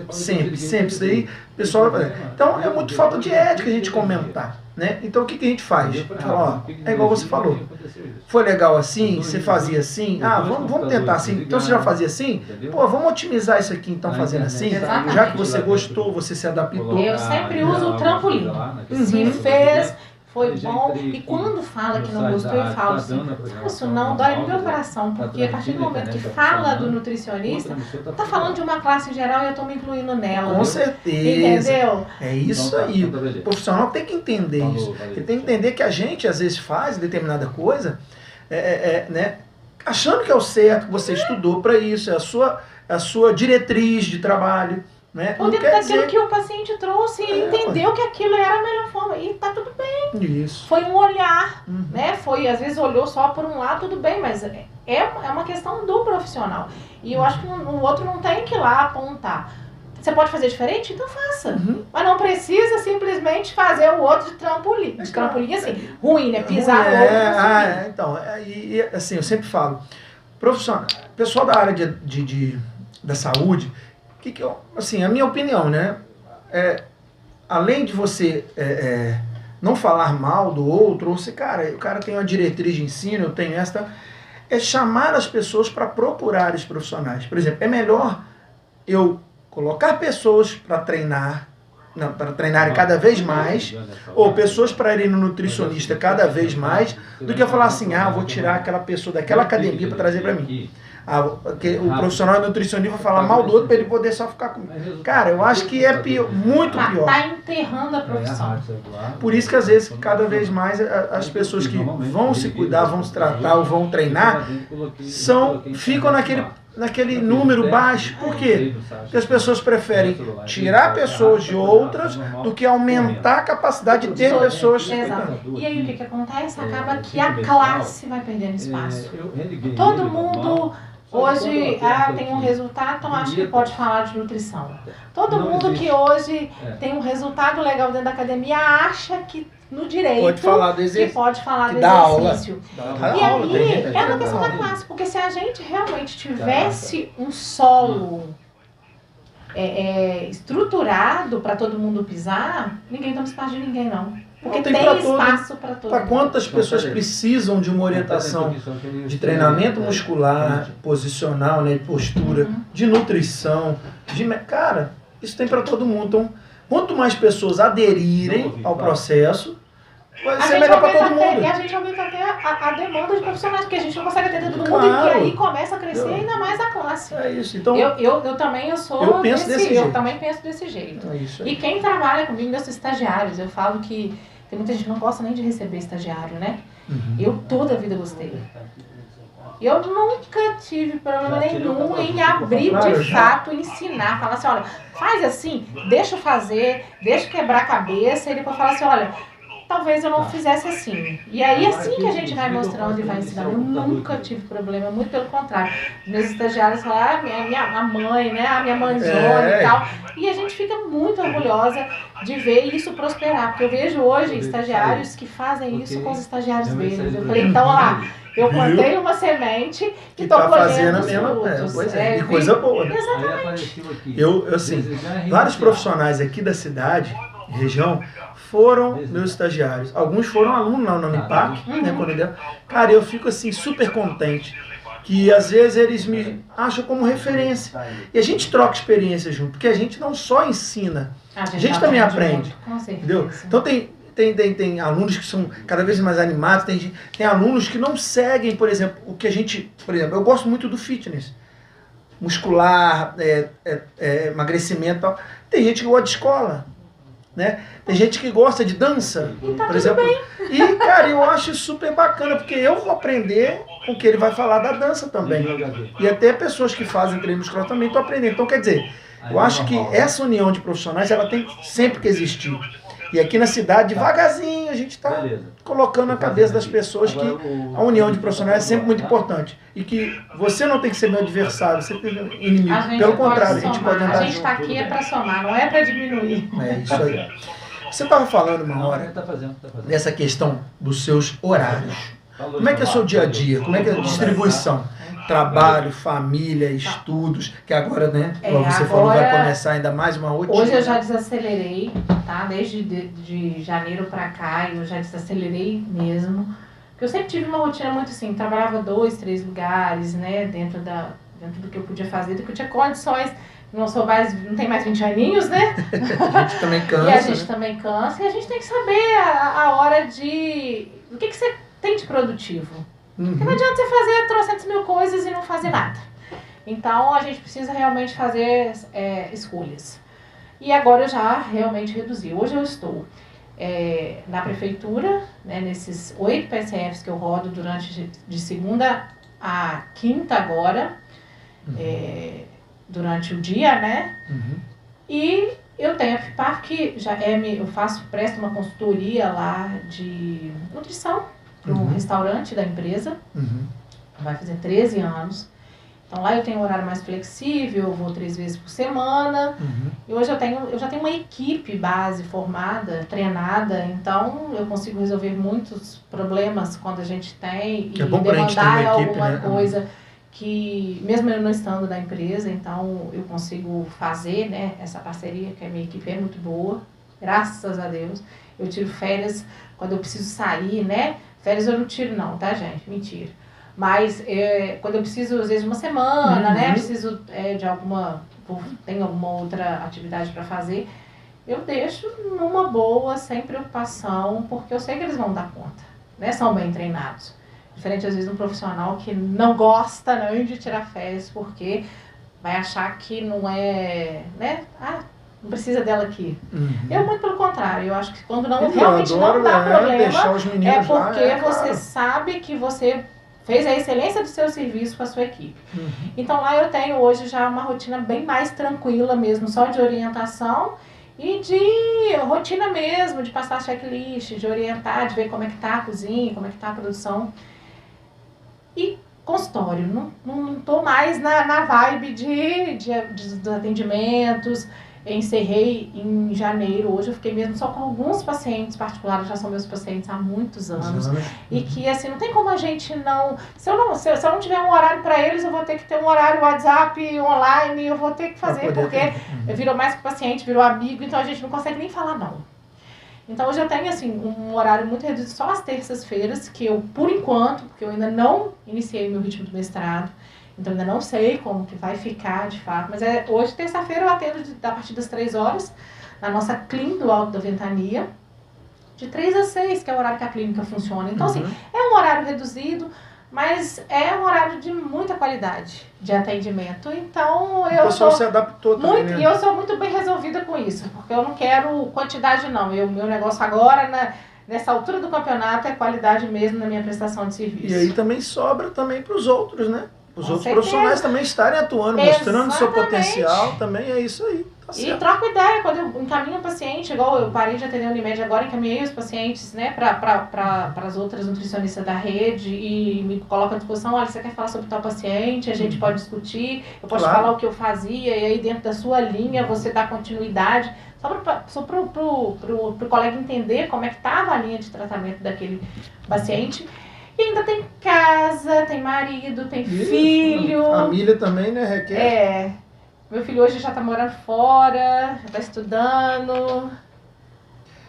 Sempre. Isso daí, o pessoal vai fazer. Então, é muito falta de ética a gente comentar. Né? Então, o que a gente faz? A gente fala, é igual você falou. Foi legal assim? Você fazia assim? Vamos tentar assim. Então, você já fazia assim? Vamos otimizar isso aqui, então, fazendo assim? Já que você gostou, você se adaptou. Eu sempre uso o trampolim. Se fez, foi bom. E quando fala que não gostou, eu falo assim, isso não dói no meu coração, porque a partir do momento que fala do nutricionista, tá falando de uma classe geral e eu tô me incluindo nela. Com certeza. Entendeu? É isso aí. O profissional tem que entender isso. Ele tem que entender que a gente, às vezes, faz determinada coisa, né, achando que é o certo, que você estudou para isso, é a sua diretriz de trabalho. Né? Ou dentro daquilo que o paciente trouxe, ele entendeu que aquilo era a melhor forma. E tá tudo bem. Isso. Foi um olhar, né? Às vezes olhou só por um lado, tudo bem, mas é uma questão do profissional. E eu acho que o outro não tem que ir lá apontar. Você pode fazer diferente? Então faça. Mas não precisa simplesmente fazer o outro de trampolim. De trampolim, assim, ruim, né? Pisar no outro. Então, assim, eu sempre falo, pessoal da área da saúde, assim, a minha opinião, né? Além de você não falar mal do outro, ou se, o cara tem uma diretriz de ensino, eu tenho esta, é chamar as pessoas para procurar os profissionais. Por exemplo, é melhor eu colocar pessoas para treinar, para treinarem cada vez mais, ou pessoas para irem no nutricionista cada vez mais, do que eu falar assim, vou tirar aquela pessoa daquela academia para trazer para mim. O profissional nutricionista vai falar mal do outro para ele poder só ficar comigo. Cara, eu acho que é pior, muito pior. Tá enterrando a profissão. Por isso que às vezes, cada vez mais, as pessoas que vão se cuidar, vão se tratar ou vão treinar, ficam naquele número baixo. Por quê? Porque as pessoas preferem tirar pessoas de outras do que aumentar a capacidade de ter pessoas. Exato. E aí o que acontece? Acaba que a classe vai perdendo espaço. Todo mundo hoje tem um resultado, então acho que pode falar de nutrição. Todo mundo que hoje tem um resultado legal dentro da academia acha que no direito pode falar do exercício. E aí é uma questão da classe, porque se a gente realmente tivesse um solo estruturado para todo mundo pisar, ninguém toma espaço de ninguém, não. Porque tem espaço para todo mundo. Para quantas pessoas precisam de uma orientação de treinamento muscular, posicional, né, de postura, de nutrição, cara, isso tem para todo mundo. Então, quanto mais pessoas aderirem ao processo, vai ser melhor para todo mundo. E a gente aumenta até a demanda de profissionais, porque a gente não consegue atender todo mundo, e aí começa a crescer ainda mais a classe. É isso. Então, eu também também penso desse jeito. É isso aí. E quem trabalha comigo, meus estagiários, eu falo que tem muita gente que não gosta nem de receber estagiário, né? Eu toda a vida gostei. Eu nunca tive problema nenhum em abrir de fato, ensinar, falar assim, olha, faz assim, deixa eu fazer, deixa eu quebrar a cabeça, e depois falar assim, olha, talvez eu não fizesse assim. E aí, assim que a gente vai mostrando e vai ensinando, eu nunca tive problema, muito pelo contrário. Meus estagiários falam, a mãe, né, a minha mãezona e tal. E a gente fica muito orgulhosa de ver isso prosperar, porque eu vejo hoje estagiários que fazem isso com os estagiários deles. Eu falei, então, lá, eu plantei uma semente que estou colhendo os frutos. Pois é, e coisa boa. Né? Exatamente. Eu, assim, vários profissionais aqui da cidade, região, foram meus estagiários. Alguns foram alunos lá na Unipac, né, quando ele... Cara, eu fico assim super contente que às vezes eles me acham como referência. E a gente troca experiência junto, porque a gente não só ensina, a gente também aprende. Entendeu? Então tem alunos que são cada vez mais animados, tem alunos que não seguem, por exemplo, o que a gente... Por exemplo, eu gosto muito do fitness. Muscular, emagrecimento e tal. Tem gente que gosta de escola. Né? Tem gente que gosta de dança, por exemplo. E, cara, eu acho super bacana, porque eu vou aprender com o que ele vai falar da dança também. E até pessoas que fazem treino muscular também estão aprendendo. Então, quer dizer, eu acho que essa união de profissionais, ela tem sempre que existir. E aqui na cidade, devagarzinho, a gente está colocando na cabeça das pessoas que a união de profissionais é sempre muito importante. E que você não tem que ser meu adversário, você tem inimigo. Pelo contrário, a gente pode andar junto. A gente está aqui para somar, não é para diminuir. É isso aí. Você estava falando uma hora dessa questão dos seus horários. Como é que é o seu dia a dia? Como é que é a distribuição? Trabalho, família, estudos, que agora, né, como você falou, vai começar ainda mais uma rotina. Hoje eu já desacelerei, tá? Desde de janeiro pra cá, eu já desacelerei mesmo. Porque eu sempre tive uma rotina muito assim, trabalhava 2, 3 lugares, né, dentro do que eu podia fazer, do que eu tinha condições. Não tem mais 20 aninhos, né? A gente também cansa. E a gente também cansa, e a gente tem que saber a hora de... O que você tem de produtivo? Porque não adianta você fazer 300 mil coisas e não fazer nada. Então, a gente precisa realmente fazer escolhas. E agora eu já realmente reduzi. Hoje eu estou na prefeitura, né, nesses 8 PSFs que eu rodo de segunda a quinta agora, durante o dia, né? E eu tenho a FIPAR, que presto uma consultoria lá de nutrição, no restaurante da empresa, vai fazer 13 anos. Então lá eu tenho um horário mais flexível, eu vou 3 vezes por semana. E hoje eu já tenho uma equipe base formada, treinada, então eu consigo resolver muitos problemas quando a gente tem e demandar alguma coisa que, mesmo eu não estando na empresa, então eu consigo fazer, né, essa parceria, que a minha equipe é muito boa, graças a Deus. Eu tiro férias quando eu preciso sair, né? Férias eu não tiro não, tá, gente? Mentira. Mas quando eu preciso, às vezes, uma semana, né? Preciso tenho alguma outra atividade para fazer, eu deixo numa boa, sem preocupação, porque eu sei que eles vão dar conta, né? São bem treinados. Diferente, às vezes, de um profissional que não gosta nem de tirar férias, porque vai achar que não é, né? Não precisa dela aqui. Eu, muito pelo contrário, eu acho que quando realmente não dá problema, é porque você sabe que você fez a excelência do seu serviço com a sua equipe. Então lá eu tenho hoje já uma rotina bem mais tranquila mesmo, só de orientação e de rotina mesmo, de passar checklist, de orientar, de ver como é que tá a cozinha, como é que tá a produção. E consultório, não tô mais na vibe dos atendimentos. encerrei em janeiro, hoje eu fiquei mesmo só com alguns pacientes particulares, já são meus pacientes há muitos anos. E que assim, não tem como a gente não... Se eu não tiver um horário para eles, eu vou ter que ter um horário WhatsApp, online, eu vou ter que fazer, porque virou mais que paciente, virou amigo, então a gente não consegue nem falar não. Então hoje eu tenho assim, um horário muito reduzido só às terças-feiras, que eu, por enquanto, porque eu ainda não iniciei meu ritmo do mestrado, então ainda não sei como que vai ficar de fato, mas hoje, terça-feira, eu atendo a partir das 3 horas, na nossa clínica do Alto da Ventania, de 3 às 6, que é o horário que a clínica funciona. Então, assim, é um horário reduzido, mas é um horário de muita qualidade de atendimento. Então, eu pessoal se adaptou também, muito, né? E eu sou muito bem resolvida com isso, porque eu não quero quantidade, não. Meu negócio agora, nessa altura do campeonato, é qualidade mesmo na minha prestação de serviço. E aí também sobra também para os outros, né? Os outros profissionais também estarem atuando, mostrando seu potencial, também é isso aí. Tá certo. E troco ideia, quando eu encaminho um paciente, igual eu parei de atender a Unimed agora, encaminhei os pacientes, né, para as outras nutricionistas da rede e me coloco à disposição, olha, você quer falar sobre tal paciente, a gente pode discutir, eu posso falar o que eu fazia, e aí dentro da sua linha você dá continuidade, só para o colega entender como é que estava a linha de tratamento daquele paciente. E ainda tem casa, tem marido, tem filho. Família também, né, requer? Meu filho hoje já tá morando fora, já tá estudando,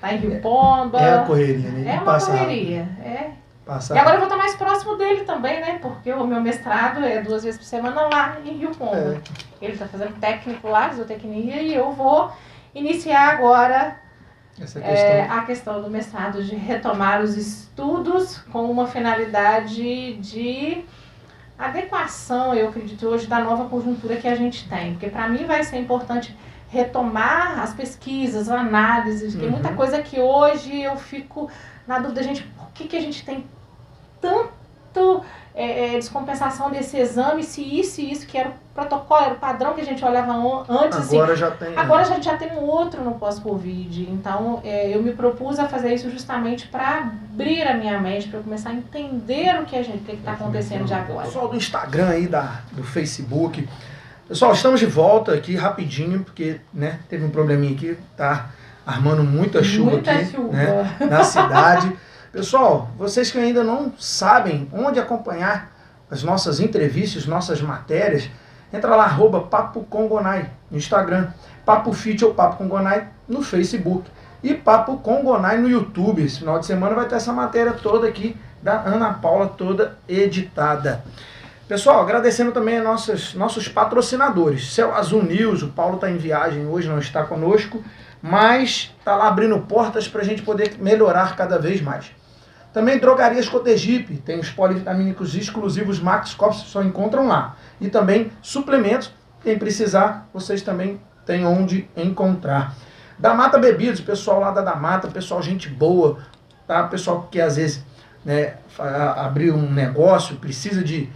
tá em Rio Pomba. É a correria, né? É uma correria, E agora eu vou estar mais próximo dele também, né? Porque o meu mestrado é 2 vezes por semana lá em Rio Pomba. Ele tá fazendo técnico lá, zootecnia, e eu vou iniciar agora a questão do mestrado, de retomar os estudos com uma finalidade de adequação, eu acredito, hoje da nova conjuntura que a gente tem. Porque para mim vai ser importante retomar as pesquisas, a análise. Tem muita coisa que hoje eu fico na dúvida, gente, por que a gente tem tanto descompensação desse exame, se isso que era o protocolo, era o padrão que a gente olhava antes. Agora assim, já tem. Agora a gente já tem um outro no pós-Covid. Então, eu me propus a fazer isso justamente para abrir a minha mente, para eu começar a entender o que está acontecendo de agora. Pessoal do Instagram aí, do Facebook. Pessoal, estamos de volta aqui rapidinho, porque, né, teve um probleminha aqui, tá armando muita chuva aqui, né, na cidade. Pessoal, vocês que ainda não sabem onde acompanhar as nossas entrevistas, nossas matérias, entra lá, @Papo com Gonai no Instagram, Papo Fit ou Papo com Gonai no Facebook e Papo com Gonai no YouTube. Esse final de semana vai ter essa matéria toda aqui da Ana Paula, toda editada. Pessoal, agradecendo também a nossos patrocinadores. Céu Azul News, o Paulo está em viagem hoje, não está conosco, mas está lá abrindo portas para a gente poder melhorar cada vez mais. Também Drogarias Cotegipe, tem os polivitamínicos exclusivos Max Cops, só encontram lá. E também suplementos, quem precisar, vocês também têm onde encontrar. Da Mata Bebidas, o pessoal lá da Mata, pessoal gente boa, tá? Pessoal que às vezes, né, abrir um negócio, precisa de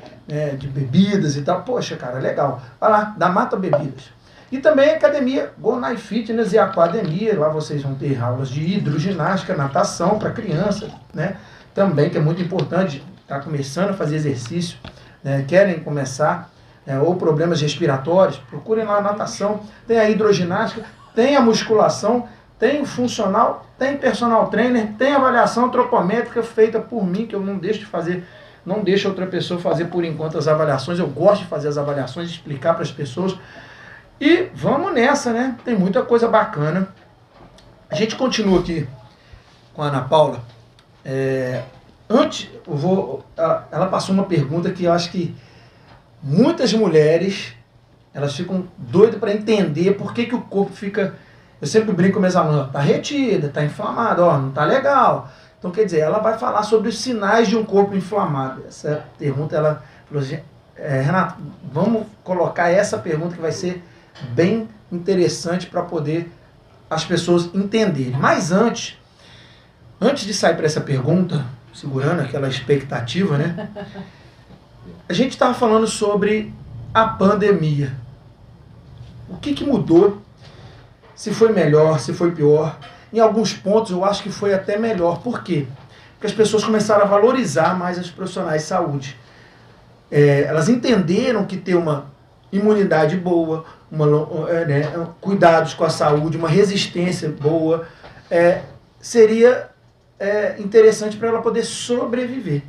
bebidas e tal. Poxa, cara, legal. Vai lá, da Mata Bebidas. E também a academia Gonai Fitness e Aquademia, lá vocês vão ter aulas de hidroginástica, natação para criança, né? Também, que é muito importante, está começando a fazer exercício, né? Querem começar, ou problemas respiratórios, procurem lá a natação, tem a hidroginástica, tem a musculação, tem o funcional, tem personal trainer, tem avaliação antropométrica feita por mim, que eu não deixo de fazer, não deixo outra pessoa fazer por enquanto as avaliações, eu gosto de fazer as avaliações, explicar para as pessoas. E vamos nessa, né? Tem muita coisa bacana. A gente continua aqui com a Ana Paula. Antes, ela passou uma pergunta que eu acho que muitas mulheres, elas ficam doidas para entender por que o corpo fica... Eu sempre brinco com meus alunos, tá retida, tá inflamado, não tá legal. Então, quer dizer, ela vai falar sobre os sinais de um corpo inflamado. Essa pergunta, ela falou assim, Renato, vamos colocar essa pergunta que vai ser bem interessante para poder as pessoas entenderem. Mas antes de sair para essa pergunta, segurando aquela expectativa, né? A gente estava falando sobre a pandemia. O que mudou? Se foi melhor, se foi pior. Em alguns pontos eu acho que foi até melhor. Por quê? Porque as pessoas começaram a valorizar mais os profissionais de saúde. Elas entenderam que ter uma imunidade boa, cuidados com a saúde, uma resistência boa, seria interessante para ela poder sobreviver.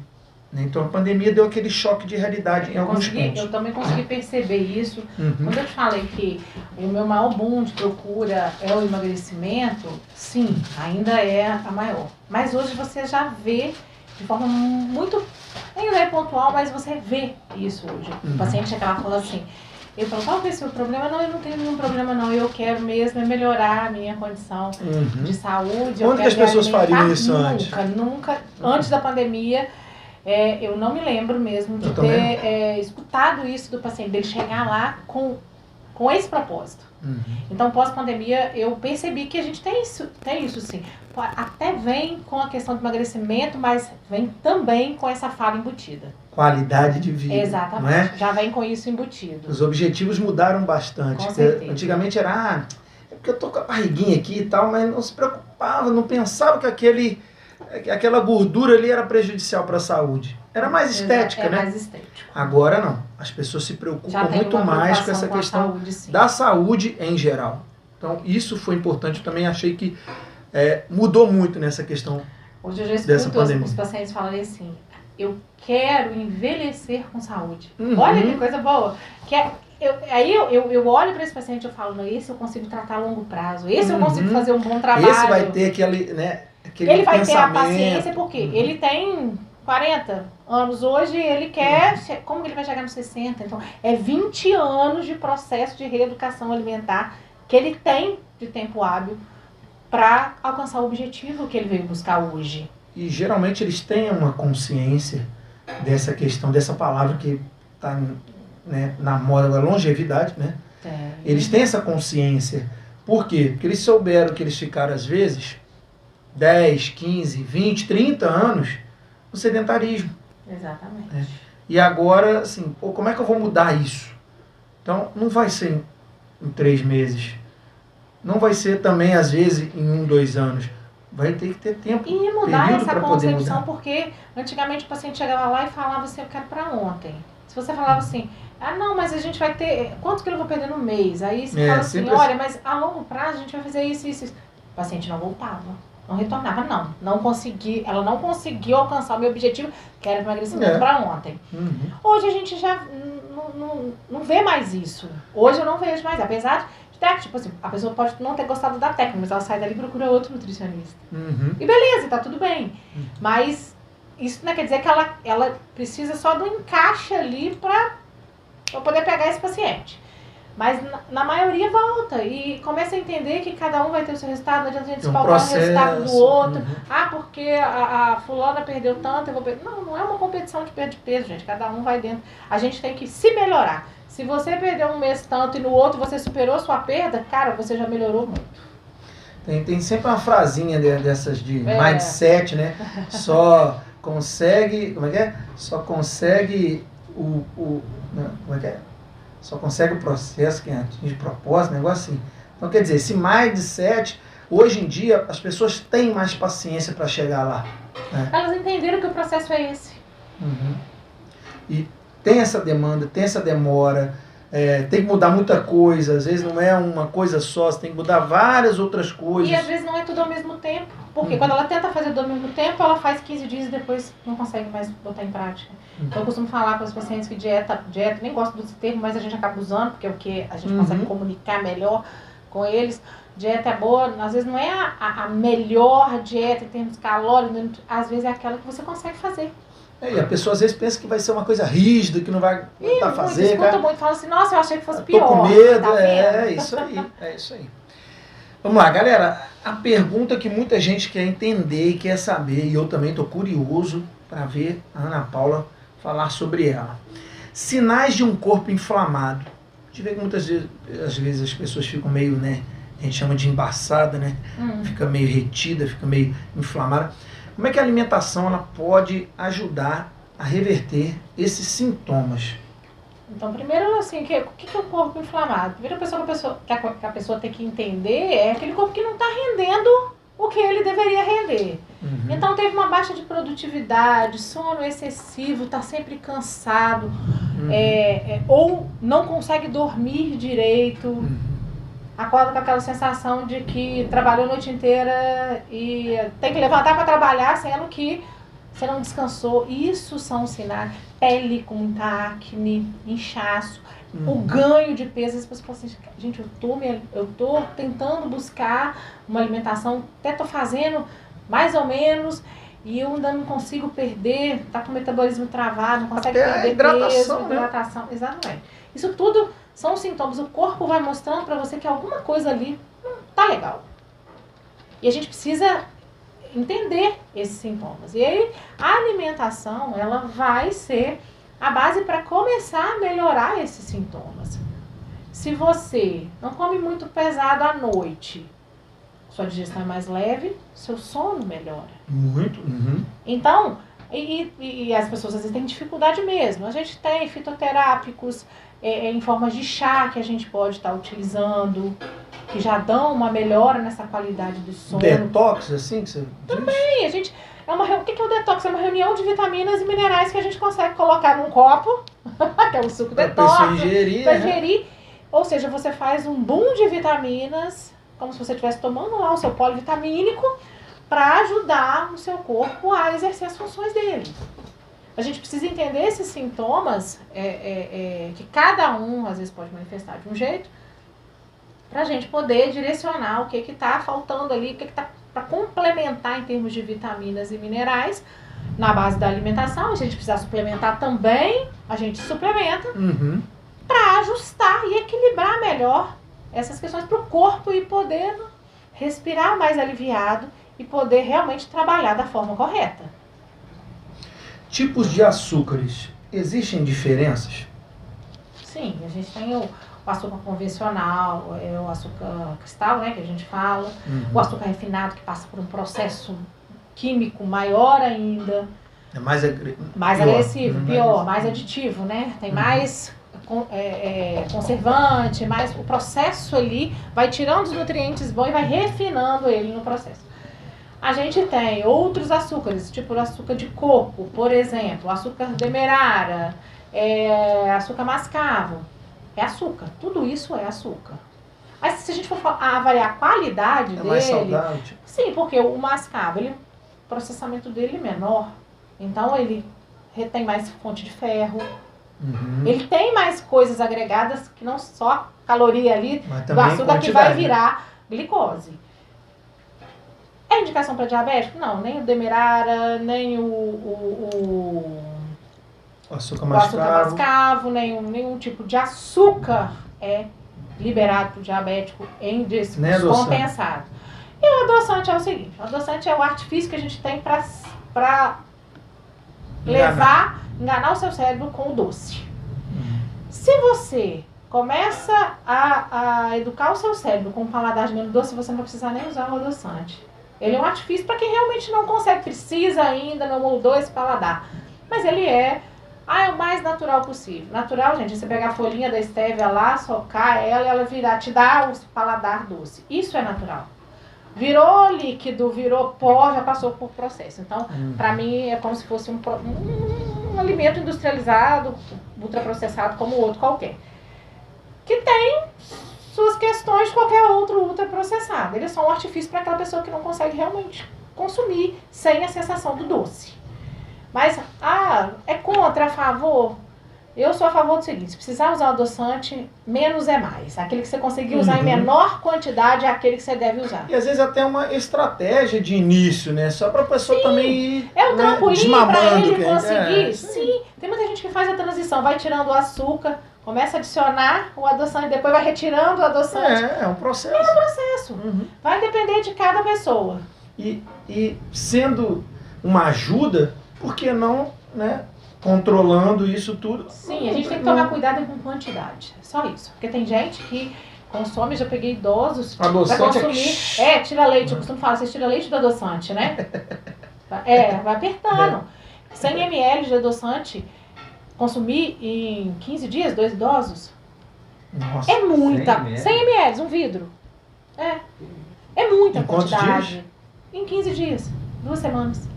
Então a pandemia deu aquele choque de realidade em alguns pontos. Eu também consegui perceber isso. Quando eu te falei que o meu maior boom de procura é o emagrecimento, sim, ainda é a maior. Mas hoje você já vê de forma muito, ainda é pontual, mas você vê isso hoje. O paciente chega lá e fala assim, eu falo, qual que é o seu problema? Não, eu não tenho nenhum problema não, eu quero mesmo melhorar a minha condição de saúde. Onde que as pessoas fariam isso antes? Nunca, antes da pandemia, eu não me lembro mesmo de ter escutado isso do paciente, dele chegar lá com esse propósito. Então, pós-pandemia, eu percebi que a gente tem isso sim. Até vem com a questão do emagrecimento, mas vem também com essa fala embutida. Qualidade de vida. Exatamente, não é? Já vem com isso embutido. Os objetivos mudaram bastante. Com certeza. Antigamente era, é porque eu tô com a barriguinha aqui e tal, mas não se preocupava, não pensava que aquela gordura ali era prejudicial para a saúde. Era mais estética, né? Mais estético. Agora não. As pessoas se preocupam muito mais com essa questão da saúde em geral. Então, isso foi importante. Eu também achei que mudou muito nessa questão. Hoje eu já escuto os pacientes falarem assim, eu quero envelhecer com saúde. Olha que coisa boa. Aí eu olho para esse paciente e falo, não, esse eu consigo tratar a longo prazo. Esse eu consigo fazer um bom trabalho. Esse vai ter aquele ele vai ter a paciência, porque ele tem 40 anos hoje, ele quer... Como que ele vai chegar nos 60? Então, 20 anos de processo de reeducação alimentar que ele tem de tempo hábil para alcançar o objetivo que ele veio buscar hoje. E geralmente eles têm uma consciência dessa questão, dessa palavra que está na moda da longevidade, né? Eles têm essa consciência. Por quê? Porque eles souberam que eles ficaram, às vezes, 10, 15, 20, 30 anos no sedentarismo. Exatamente. E agora, assim, como é que eu vou mudar isso? Então, não vai ser em 3 meses. Não vai ser também, às vezes, em 1, 2 anos. Vai ter que ter tempo. E mudar essa concepção, porque antigamente o paciente chegava lá e falava assim, eu quero para ontem. Se você falava assim, não, mas a gente vai ter... Quantos quilos eu vou perder no mês? Aí você fala assim, olha, mas a longo prazo a gente vai fazer isso, isso, isso. O paciente não voltava. Não retornava, não consegui, ela não conseguiu alcançar o meu objetivo, que era emagrecimento para ontem. Hoje a gente já não vê mais isso. Hoje eu não vejo mais, apesar de tipo assim, a pessoa pode não ter gostado da técnica, mas ela sai dali e procura outro nutricionista. E beleza, tá tudo bem. Mas isso não quer dizer que ela precisa só do encaixe ali para poder pegar esse paciente. Mas na maioria volta e começa a entender que cada um vai ter o seu resultado, não adianta a gente espalhar o resultado do outro. Porque a fulana perdeu tanto, eu vou perder. Não é uma competição de perda de peso, gente. Cada um vai dentro. A gente tem que se melhorar. Se você perdeu um mês tanto e no outro você superou sua perda, cara, você já melhorou muito. Tem sempre uma frasinha dessas de mindset, né? Só consegue... Como é que é? Só consegue como é que é? Só consegue o processo quem atinge propósito, negócio assim. Então, quer dizer, esse mindset, hoje em dia, as pessoas têm mais paciência para chegar lá. Né? Elas entenderam que o processo é esse. E tem essa demanda, tem essa demora, tem que mudar muita coisa, às vezes não é uma coisa só, você tem que mudar várias outras coisas. E às vezes não é tudo ao mesmo tempo. Porque quando ela tenta fazer tudo ao mesmo tempo, ela faz 15 dias e depois não consegue mais botar em prática. Então eu costumo falar com os pacientes que dieta, nem gosto desse termo, mas a gente acaba usando, porque é o que a gente consegue comunicar melhor com eles. Dieta é boa, às vezes não é a melhor dieta em termos calóricos, às vezes é aquela que você consegue fazer. E a pessoa às vezes pensa que vai ser uma coisa rígida, que não vai fazer. Escuta muito, fala assim, nossa, eu achei que fosse pior. Tô com medo, tá isso aí. Vamos lá, galera, a pergunta que muita gente quer entender e quer saber, e eu também estou curioso para ver a Ana Paula falar sobre ela. Sinais de um corpo inflamado. A gente vê que muitas vezes as pessoas ficam meio, a gente chama de embaçada, Fica meio retida, fica meio inflamada. Como é que a alimentação ela pode ajudar a reverter esses sintomas? Então, primeiro, assim, o que é o corpo inflamado? Primeiro, que a pessoa tem que entender é aquele corpo que não está rendendo o que ele deveria render. Então teve uma baixa de produtividade, sono excessivo, está sempre cansado, ou não consegue dormir direito, acorda com aquela sensação de que trabalhou a noite inteira e tem que levantar para trabalhar, sendo que você não descansou. Isso são sinais. Pele com muita acne, inchaço, o ganho de peso. As pessoas falam assim, gente, eu tô tentando buscar uma alimentação, até tô fazendo mais ou menos, e eu ainda não consigo perder, tá com o metabolismo travado, não consegue perder hidratação, peso, né? hidratação. Exatamente. Isso tudo são sintomas. O corpo vai mostrando para você que alguma coisa ali não tá legal. E a gente precisa entender esses sintomas. E aí, a alimentação, ela vai ser a base para começar a melhorar esses sintomas. Se você não come muito pesado à noite, sua digestão é mais leve, seu sono melhora. Muito. Então, e as pessoas às vezes têm dificuldade mesmo. A gente tem fitoterápicos em formas de chá que a gente pode estar utilizando, que já dão uma melhora nessa qualidade do sono. Detox, assim que você diz? Também, a gente... O que é o detox? É uma reunião de vitaminas e minerais que a gente consegue colocar num copo, que é o suco detox, pra ingerir. Ou seja, você faz um boom de vitaminas, como se você estivesse tomando lá o seu polivitamínico, para ajudar o seu corpo a exercer as funções dele. A gente precisa entender esses sintomas, que cada um às vezes pode manifestar de um jeito, para a gente poder direcionar o que está faltando ali, o que está para complementar em termos de vitaminas e minerais na base da alimentação. A gente precisa suplementar também, a gente suplementa para ajustar e equilibrar melhor essas questões para o corpo e poder respirar mais aliviado e poder realmente trabalhar da forma correta. Tipos de açúcares, existem diferenças? Sim, a gente tem o açúcar convencional, o açúcar cristal, né, que a gente fala, o açúcar refinado, que passa por um processo químico maior ainda. É mais agressivo, pior, mais aditivo, né? Tem mais conservante, o processo ali vai tirando os nutrientes bons e vai refinando ele no processo. A gente tem outros açúcares, tipo o açúcar de coco, por exemplo, açúcar demerara, açúcar mascavo. É açúcar, tudo isso é açúcar. Mas se a gente for avaliar a qualidade dele... mais saudável? Tipo. Sim, porque o mascavo, o processamento dele é menor. Então ele retém mais fonte de ferro. Ele tem mais coisas agregadas que não só a caloria ali do açúcar que vai virar glicose. É indicação para diabético? Não, nem o demerara, nem o açúcar mascavo, nenhum tipo de açúcar é liberado para o diabético em descompensado. E o adoçante é o seguinte, o adoçante é o artifício que a gente tem para enganar o seu cérebro com o doce. Se você começa a educar o seu cérebro com um paladar de menos doce, você não vai precisar nem usar o adoçante. Ele é um artifício para quem realmente não consegue, precisa ainda, não mudou esse paladar. Mas ele é o mais natural possível. Natural, gente, você pegar a folhinha da estévia lá, socar ela e ela virar, te dar o paladar doce. Isso é natural. Virou líquido, virou pó, já passou por processo. Então, para mim, é como se fosse um alimento industrializado, ultraprocessado, como outro qualquer. Que tem suas questões de qualquer outro ultraprocessado. Ele é só um artifício para aquela pessoa que não consegue realmente consumir sem a sensação do doce. Mas, é contra, a favor? Eu sou a favor do seguinte, se precisar usar o adoçante, menos é mais. Aquele que você conseguir usar em menor quantidade é aquele que você deve usar. E às vezes até uma estratégia de início, né? Só para a pessoa também ir um trampolim para ele conseguir. Sim, tem muita gente que faz a transição, vai tirando o açúcar, começa a adicionar o adoçante, depois vai retirando o adoçante. É um processo. É um processo. Vai depender de cada pessoa. E sendo uma ajuda, por que não, né? Controlando isso tudo. Sim, a gente tem que tomar cuidado com quantidade. Só isso. Porque tem gente que consome, já peguei idosos para consumir. Tira leite. Eu costumo falar, você tira leite do adoçante, né? Vai apertando. 100 ml de adoçante, consumir em 15 dias, 2 idosos. Nossa, é muita. 100 ml, um vidro. É muita quantidade. em 15 dias, 2 semanas.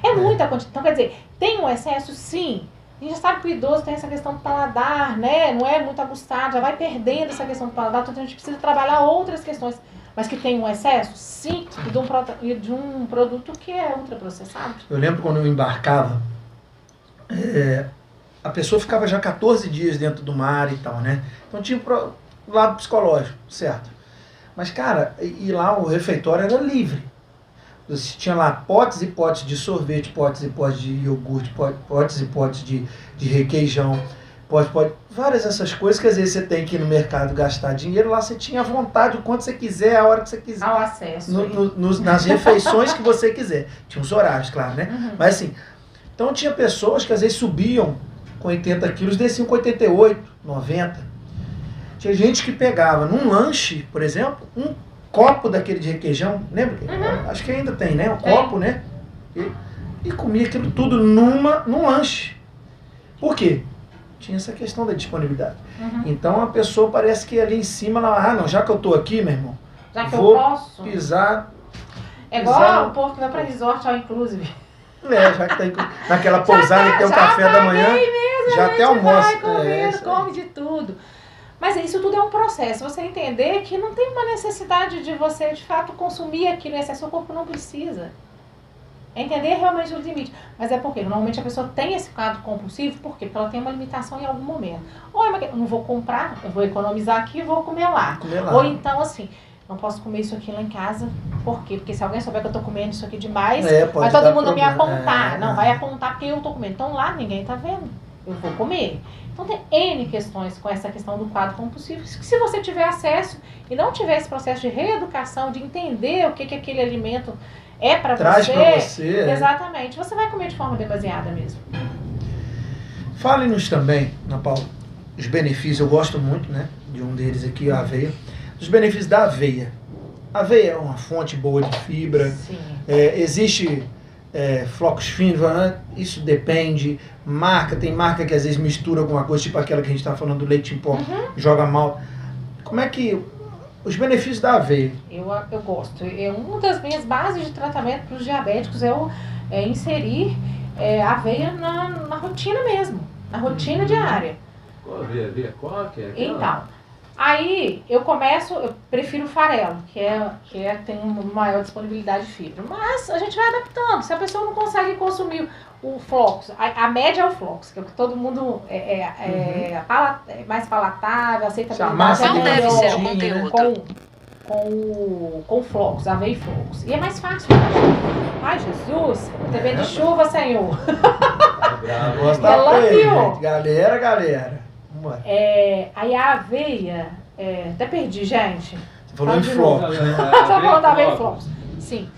É muita quantidade. Então, quer dizer, tem um excesso? Sim. A gente já sabe que o idoso tem essa questão do paladar, né? Não é muito aguçado, já vai perdendo essa questão do paladar, então a gente precisa trabalhar outras questões. Mas que tem um excesso? Sim. E de um produto que é ultraprocessado. Eu lembro quando eu embarcava, a pessoa ficava já 14 dias dentro do mar e tal, né? Então tinha o lado psicológico, certo? Mas, cara, e lá o refeitório era livre. Você tinha lá potes e potes de sorvete, potes e potes de iogurte, potes e potes de requeijão, várias essas coisas que às vezes você tem que ir no mercado gastar dinheiro, lá você tinha à vontade, o quanto você quiser, a hora que você quiser. Ao acesso. Nas refeições que você quiser. Tinha os horários, claro, né? Uhum. Mas assim, então tinha pessoas que às vezes subiam com 80 quilos, desciam com 88, 90. Tinha gente que pegava num lanche, por exemplo, um copo daquele de requeijão, lembra? Uhum. Acho que ainda tem, né? Um copo, né? E comia aquilo tudo num lanche. Por quê? Tinha essa questão da disponibilidade. Uhum. Então a pessoa parece que ali em cima, ela, não, já que eu tô aqui, meu irmão, já que vou eu posso pisar. É igual o povo que vai pra resort, all inclusive. Já que tá naquela pousada que tem o café da manhã, mesmo, já até almoço. Vai comendo, come de tudo. Mas isso tudo é um processo. Você entender que não tem uma necessidade de você, de fato, consumir aquilo em excesso. Seu corpo não precisa. É entender realmente o limite. Mas é porque normalmente a pessoa tem esse quadro compulsivo, por quê? Porque ela tem uma limitação em algum momento. Ou eu não vou comprar, eu vou economizar aqui e vou comer lá. Ou então assim, não posso comer isso aqui lá em casa. Por quê? Porque se alguém souber que eu tô comendo isso aqui demais, vai todo mundo me apontar. Não, vai apontar porque eu tô comendo. Então lá ninguém tá vendo. Eu vou comer. Então tem N questões com essa questão do quadro compulsivo, que se você tiver acesso e não tiver esse processo de reeducação, de entender o que aquele alimento é para você. Traz pra você. Exatamente. Você vai comer de forma demasiada mesmo. Fale-nos também, Ana Paula, os benefícios. Eu gosto muito, né, de um deles aqui, a aveia. Os benefícios da aveia. A aveia é uma fonte boa de fibra. Sim. Existe flocos finos, né? Isso depende. Tem marca que às vezes mistura alguma coisa, tipo aquela que a gente está falando do leite em pó, joga mal. Como é que... Os benefícios da aveia? Eu gosto. Uma das minhas bases de tratamento para os diabéticos é inserir aveia na rotina mesmo, na rotina diária. Qual aveia? Qual que é? Então, aí eu prefiro o farelo, que tem uma maior disponibilidade de fibra. Mas a gente vai adaptando. Se a pessoa não consegue consumir o flocos, a média é o flocos, que é o que todo mundo mais palatável, aceita bem. Qual deve ser o conteúdo? Com flocos, aveia e flocos. E é mais fácil. Ai, Jesus, TV de chuva, Senhor. Galera. Aí a aveia, até perdi, gente. Você falou de flocos, né? Você falou da aveia e flocos. Sim.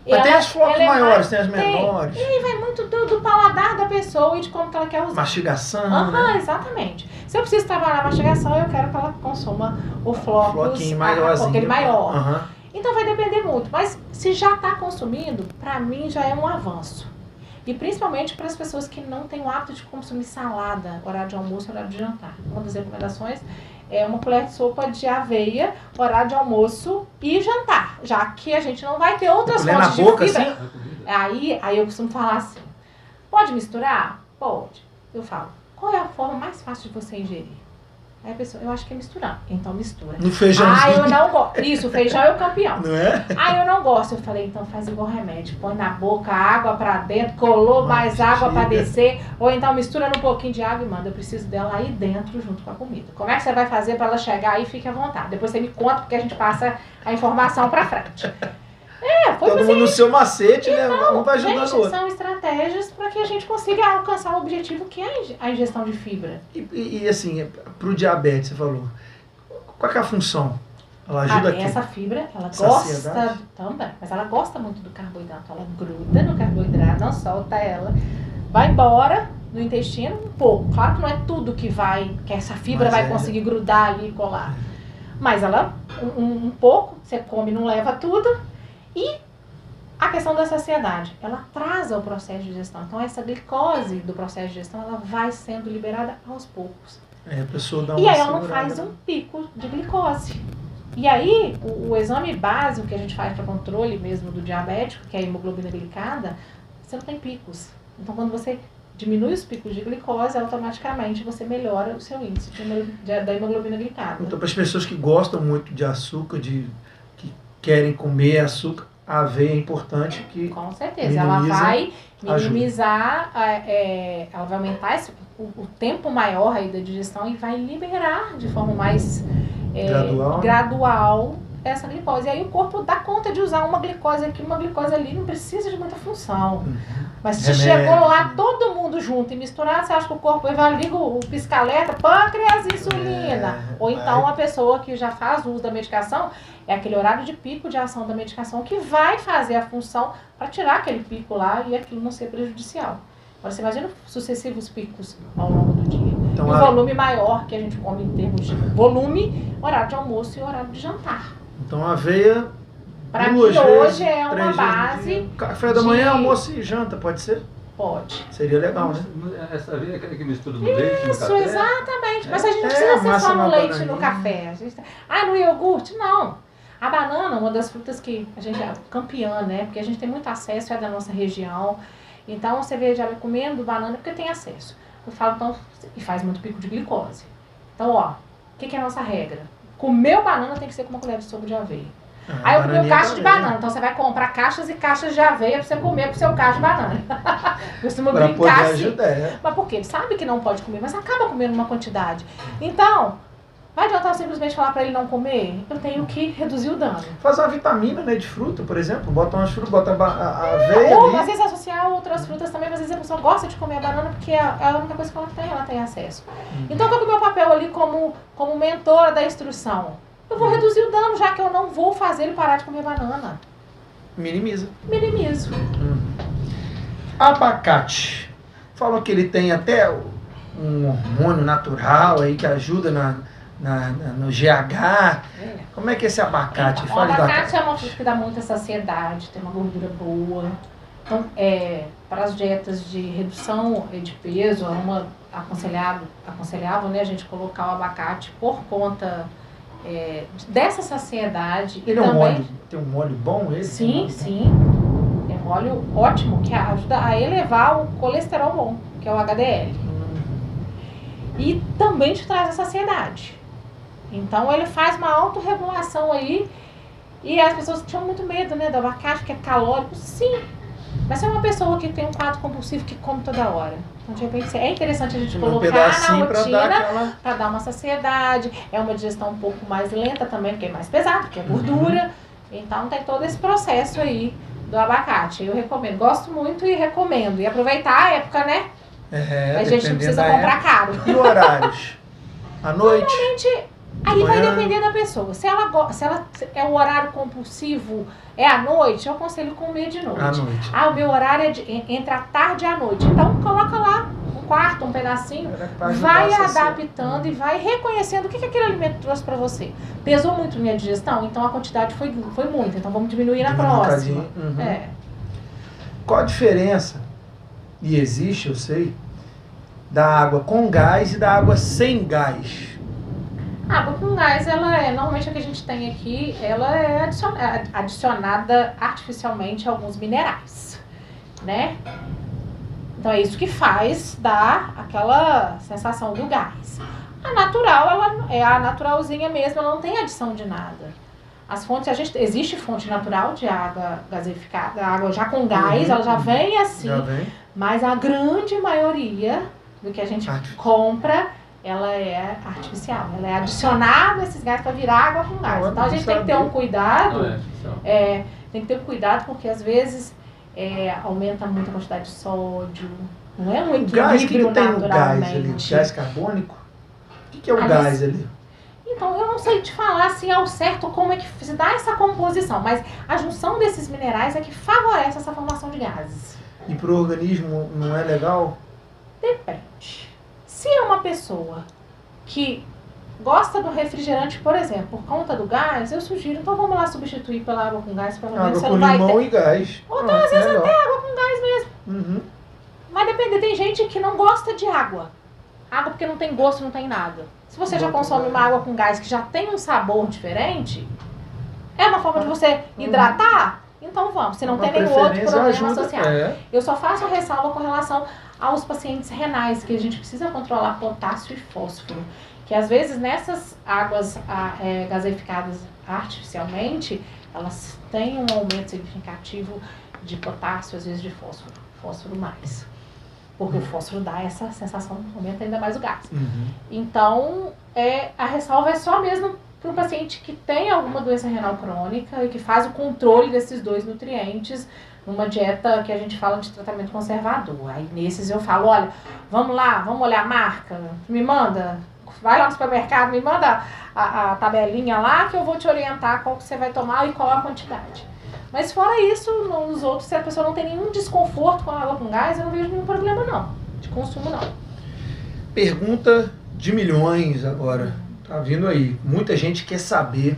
Mas tem as flocos maiores, tem as menores. E aí vai muito do paladar da pessoa e de como que ela quer usar. Mastigação, né? Exatamente. Se eu preciso trabalhar a mastigação, eu quero que ela consuma o flocos. Floquinho maiorzinho. Aquele maior. Então vai depender muito. Mas se já está consumindo, para mim já é um avanço. E principalmente para as pessoas que não têm o hábito de consumir salada, horário de almoço, horário de jantar. Uma das recomendações é uma colher de sopa de aveia, horário de almoço e jantar, já que a gente não vai ter outras fontes de fibra. Assim? Aí eu costumo falar assim, pode misturar? Pode. Eu falo, qual é a forma mais fácil de você ingerir? Aí a pessoa, eu acho que é misturar. Então mistura. No feijãozinho. Eu não gosto. Isso, o feijão é o campeão. Não é? Eu não gosto. Eu falei, então faz igual remédio. Põe na boca, água pra dentro, colou mais água pra descer. Ou então mistura num pouquinho de água e manda. Eu preciso dela aí dentro junto com a comida. Como é que você vai fazer pra ela chegar aí? Fique à vontade. Depois você me conta, porque a gente passa a informação pra frente. Todo mundo no seu macete, né? Um vai ajudando o outro. São estratégias para que a gente consiga alcançar o objetivo que é a ingestão de fibra. E assim, pro diabetes, você falou, qual que é a função? Ela ajuda aqui? Essa fibra, ela gosta também, mas ela gosta muito do carboidrato. Ela gruda no carboidrato, não solta ela, vai embora no intestino um pouco. Claro que não é tudo que essa fibra vai conseguir grudar ali e colar. Mas ela, um pouco, você come e não leva tudo. E a questão da saciedade, ela atrasa o processo de digestão. Então essa glicose do processo de digestão, ela vai sendo liberada aos poucos. A pessoa dá uma e aí ela não faz um pico de glicose. E aí, o exame básico que a gente faz para controle mesmo do diabético, que é a hemoglobina glicada, você não tem picos. Então, quando você diminui os picos de glicose, automaticamente você melhora o seu índice da hemoglobina glicada. Então, para as pessoas que gostam muito de açúcar, que querem comer açúcar, a aveia é importante que... Com certeza, ela vai minimizar, ela vai aumentar o tempo maior aí da digestão e vai liberar de forma mais gradual essa glicose. E aí o corpo dá conta de usar uma glicose aqui, uma glicose ali, não precisa de muita função. Mas se chegou lá todo mundo junto e misturar, você acha que o corpo liga o pisca-alerta, pâncreas, insulina. Ou então a pessoa que já faz uso da medicação, é aquele horário de pico de ação da medicação que vai fazer a função para tirar aquele pico lá e aquilo não ser prejudicial. Agora você imagina sucessivos picos ao longo do dia. Então, e o volume maior que a gente come em termos de volume, horário de almoço e horário de jantar. Então a aveia... Para mim hoje é uma base. Café da manhã, almoço e janta, pode ser? Pode. Seria legal, né? Essa aveia é aquela que mistura no leite, no café? Isso, exatamente. Mas a gente não precisa ser só no leite e no café. No iogurte? Não. A banana, uma das frutas que a gente é campeã, né? Porque a gente tem muito acesso, é da nossa região. Então você vê já comendo banana porque tem acesso. Eu falo, então, e faz muito pico de glicose. Então, o que é a nossa regra? Comer banana tem que ser com uma colher de sopa de aveia. Aí eu comi caixa de banana, então você vai comprar caixas e caixas de aveia pra você comer com o seu cacho de banana. Costuma brincar assim. Mas por quê? Ele sabe que não pode comer, mas acaba comendo uma quantidade. Então, vai adiantar simplesmente falar pra ele não comer? Eu tenho que reduzir o dano. Faz uma vitamina, né, de fruta, por exemplo, bota umas frutas, bota a aveia ou ali. Às vezes associar outras frutas também, mas às vezes a pessoa gosta de comer a banana porque é a única coisa que ela tem acesso. Então eu tô com o meu papel ali como mentora da instrução. Eu vou reduzir o dano, já que eu não vou fazer ele parar de comer banana. Minimizo. Abacate. Falou que ele tem até um hormônio natural aí que ajuda no GH. Como é que é esse abacate? Então, o abacate é uma fruta que dá muita saciedade, tem uma gordura boa. Então, para as dietas de redução de peso, é uma aconselhável, né, a gente colocar o abacate por conta dessa saciedade. Ele tem um óleo bom? Ele? Sim. É um óleo ótimo que ajuda a elevar o colesterol bom, que é o HDL. E também te traz a saciedade. Então ele faz uma autorregulação aí. E as pessoas tinham muito medo, né, do abacate, que é calórico. Sim. Mas se é uma pessoa que tem um quadro compulsivo que come toda hora, então de repente é interessante a gente colocar na rotina para dar uma saciedade. É uma digestão um pouco mais lenta também, porque é mais pesado, porque é gordura. Então tem todo esse processo aí do abacate. Eu recomendo, gosto muito e recomendo. E aproveitar a época, né? A gente não precisa comprar caro. E horários? À noite? Normalmente, aí vai depender da pessoa. Se ela é o horário compulsivo, é à noite, eu aconselho comer de noite. À noite. O meu horário é entre a tarde e a noite. Então coloca lá um quarto, um pedacinho, vai adaptando e vai reconhecendo o que aquele alimento trouxe para você. Pesou muito minha digestão, então a quantidade foi muita. Então vamos diminuir na próxima. Qual a diferença, e existe, eu sei, da água com gás e da água sem gás? A água com gás, normalmente a que a gente tem aqui, ela é adicionada artificialmente a alguns minerais, né? Então é isso que faz dar aquela sensação do gás. A natural, ela é a naturalzinha mesmo, ela não tem adição de nada. As fontes, existe fonte natural de água gaseificada, água já com gás, ela já vem assim, mas a grande maioria do que a gente compra, ela é artificial, ela é adicionada a esses gás para virar água com gás. Então a gente tem que ter um cuidado, tem que ter um cuidado porque às vezes aumenta muito a quantidade de sódio, não é um equilíbrio naturalmente. Gás carbônico? O que é o gás ali? Então, eu não sei te falar assim ao certo como é que se dá essa composição, mas a junção desses minerais é que favorece essa formação de gases. E para o organismo não é legal? Depende. Se é uma pessoa que gosta do refrigerante, por exemplo, por conta do gás, eu sugiro, então vamos lá substituir pela água com gás, pelo menos você não vai ter. Água com limão e gás. Ou então, às vezes até água com gás mesmo. Mas depende, tem gente que não gosta de água. Água porque não tem gosto, não tem nada. Se você já consome uma água com gás que já tem um sabor diferente, é uma forma de você hidratar, então vamos. Se não tem nenhum outro problema associado. Eu só faço a ressalva com relação aos pacientes renais, que a gente precisa controlar potássio e fósforo. Que às vezes nessas águas gaseificadas artificialmente, elas têm um aumento significativo de potássio, às vezes de fósforo mais. Porque o fósforo dá essa sensação, aumenta ainda mais o gás. Então, a ressalva é só mesmo para um paciente que tem alguma doença renal crônica e que faz o controle desses dois nutrientes numa dieta que a gente fala de tratamento conservador. Aí nesses eu falo, olha, vamos lá, vamos olhar a marca, me manda, vai lá no supermercado, me manda a tabelinha lá que eu vou te orientar qual que você vai tomar e qual a quantidade. Mas fora isso, nos outros, se a pessoa não tem nenhum desconforto com a água com gás, eu não vejo nenhum problema não, de consumo não. Pergunta de milhões agora, tá vindo aí. Muita gente quer saber,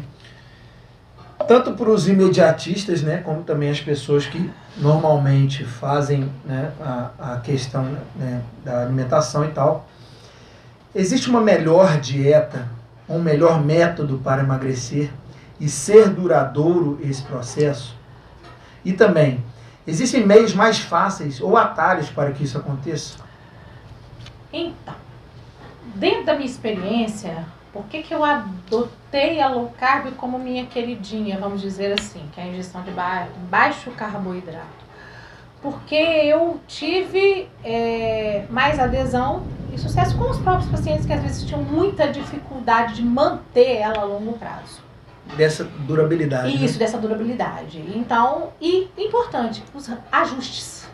tanto para os imediatistas, né, como também as pessoas que normalmente fazem, né, a questão, né, da alimentação e tal. Existe uma melhor dieta, um melhor método para emagrecer e ser duradouro esse processo? E também, existem meios mais fáceis ou atalhos para que isso aconteça? Então, dentro da minha experiência, por que eu adotei a low carb como minha queridinha, vamos dizer assim, que é a injeção de baixo carboidrato? Porque eu tive mais adesão e sucesso com os próprios pacientes que às vezes tinham muita dificuldade de manter ela a longo prazo. Dessa durabilidade. Isso, né? Dessa durabilidade. Então, e importante, os ajustes.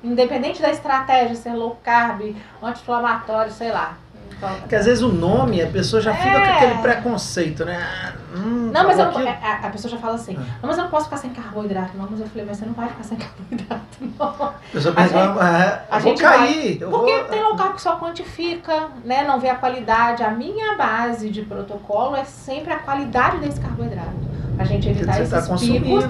Independente da estratégia, ser low carb, anti-inflamatório, sei lá. Porque às vezes o nome, a pessoa já fica com aquele preconceito, né? Não, mas a pessoa já fala assim, não, mas eu não posso ficar sem carboidrato, não. Mas eu falei, mas você não vai ficar sem carboidrato, não. A pessoa pensa, eu vou cair. Porque tem low carb que só quantifica, né? Não vê a qualidade. A minha base de protocolo é sempre a qualidade desse carboidrato. A gente evitar esses picos,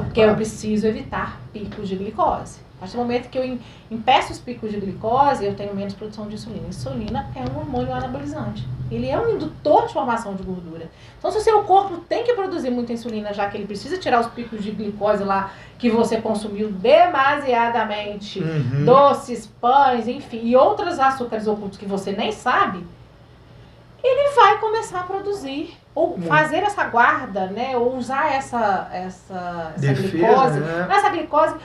porque eu preciso evitar picos de glicose. A partir do momento que eu impeço os picos de glicose, eu tenho menos produção de insulina. Insulina é um hormônio anabolizante. Ele é um indutor de formação de gordura. Então, se o seu corpo tem que produzir muita insulina, já que ele precisa tirar os picos de glicose lá que você consumiu demasiadamente, doces, pães, enfim, e outros açúcares ocultos que você nem sabe, ele vai começar a produzir, ou fazer essa guarda, né, ou usar essa defesa, glicose. né? Essa glicose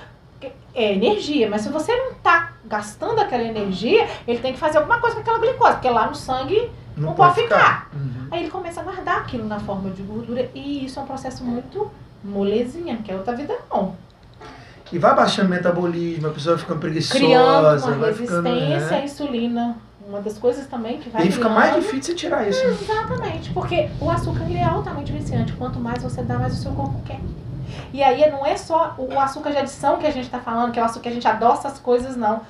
é energia, mas se você não está gastando aquela energia, ele tem que fazer alguma coisa com aquela glicose, porque lá no sangue não pode ficar. Aí ele começa a guardar aquilo na forma de gordura, e isso é um processo muito molezinha, que é outra vida não. E vai baixando o metabolismo, a pessoa fica preguiçosa. Criando uma resistência à insulina. Uma das coisas também que vai E fica mais difícil tirar isso. Né? Exatamente, porque o açúcar ele é altamente viciante. Quanto mais você dá, mais o seu corpo quer. E aí não é só o açúcar de adição que a gente está falando, que é o açúcar que a gente adoça as coisas, não.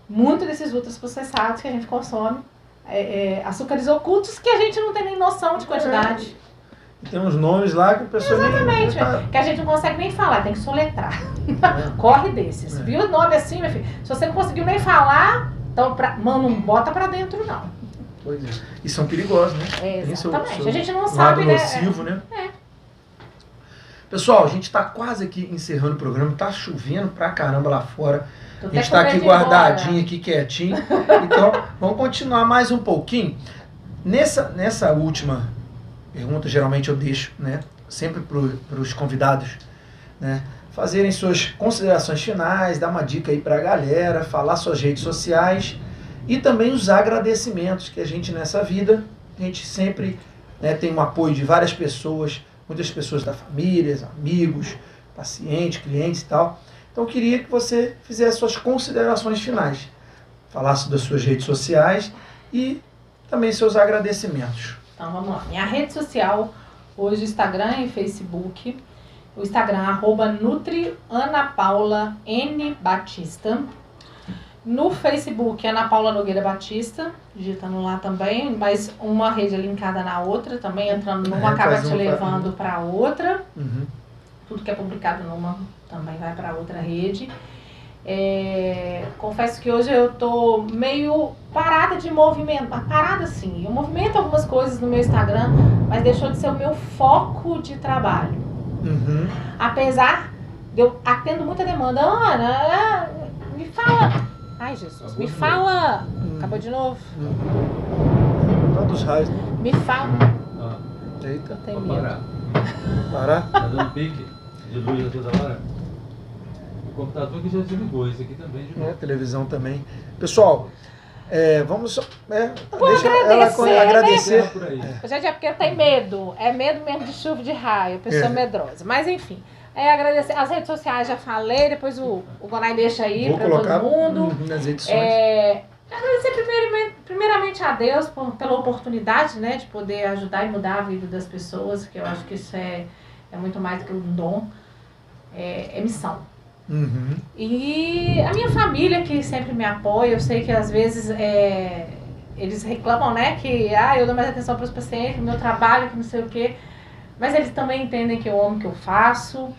Muito desses ultraprocessados que a gente consome, açúcares ocultos que a gente não tem nem noção de quantidade. Tem uns nomes lá que a pessoa exatamente, que a gente não consegue nem falar, tem que soletrar. Corre desses. Viu o nome assim, meu filho? Se você não conseguiu nem falar, então não bota pra dentro, não. Pois é. E são perigosos, né? Exatamente. A gente não sabe, lado nocivo, né? Pessoal, a gente está quase aqui encerrando o programa, tá chovendo pra caramba lá fora. A gente está aqui guardadinho, aqui quietinho. Então, vamos continuar mais um pouquinho. Nessa última pergunta, geralmente eu deixo, né, sempre para os convidados, né, fazerem suas considerações finais, dar uma dica aí para a galera, falar suas redes sociais e também os agradecimentos que a gente nessa vida, a gente sempre, né, tem um apoio de várias pessoas, muitas pessoas da família, amigos, pacientes, clientes e tal. Então eu queria que você fizesse suas considerações finais, falasse das suas redes sociais e também seus agradecimentos. Então vamos lá. Minha rede social, hoje Instagram e Facebook. O Instagram, @NutriAnaPaulaNBatista. No Facebook, Ana Paula Nogueira Batista, digitando lá também, mas uma rede é linkada na outra, também entrando numa acaba te levando para outra. Tudo que é publicado numa também vai para outra rede. Confesso que hoje eu tô meio parada de movimento. Parada sim, eu movimento algumas coisas no meu Instagram, mas deixou de ser o meu foco de trabalho. Apesar de eu atendo muita demanda. Ana, me fala. Ai, Jesus, me fala. Acabou de novo. Lá dos raios. Me fala. Eita. Eu tenho medo. Parar? Tá dando pique de luz a toda hora. O computador que já desligou, esse aqui também de novo. Televisão também. Pessoal, vamos só. Vou deixa agradecer, ela agradecer. Né? Por aí. Gente, é porque tem medo. É medo mesmo de chuva de raio, pessoa medrosa. Mas enfim. Agradecer. As redes sociais já falei, depois o Gonai deixa aí para todo mundo. Nas edições. Agradecer primeiramente a Deus pela oportunidade, né, de poder ajudar e mudar a vida das pessoas, que eu acho que isso é muito mais do que um dom, é missão. E a minha família que sempre me apoia, eu sei que às vezes eles reclamam, né, que eu dou mais atenção para os pacientes, meu trabalho, que não sei o quê, mas eles também entendem que eu amo o que eu faço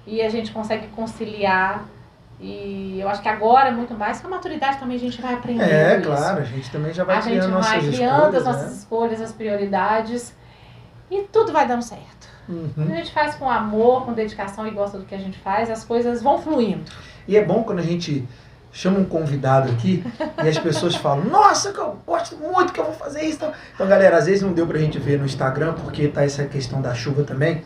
e a gente consegue conciliar. E eu acho que agora, muito mais, com a maturidade também a gente vai aprendendo claro, a gente também já vai criando nossas escolhas. A gente vai criando as nossas escolhas, as prioridades, e tudo vai dando certo. Quando a gente faz com amor, com dedicação e gosta do que a gente faz, as coisas vão fluindo. E é bom quando a gente chama um convidado aqui e as pessoas falam, nossa, que eu gosto muito, que eu vou fazer isso. Então, galera, às vezes não deu pra gente ver no Instagram, porque tá essa questão da chuva também,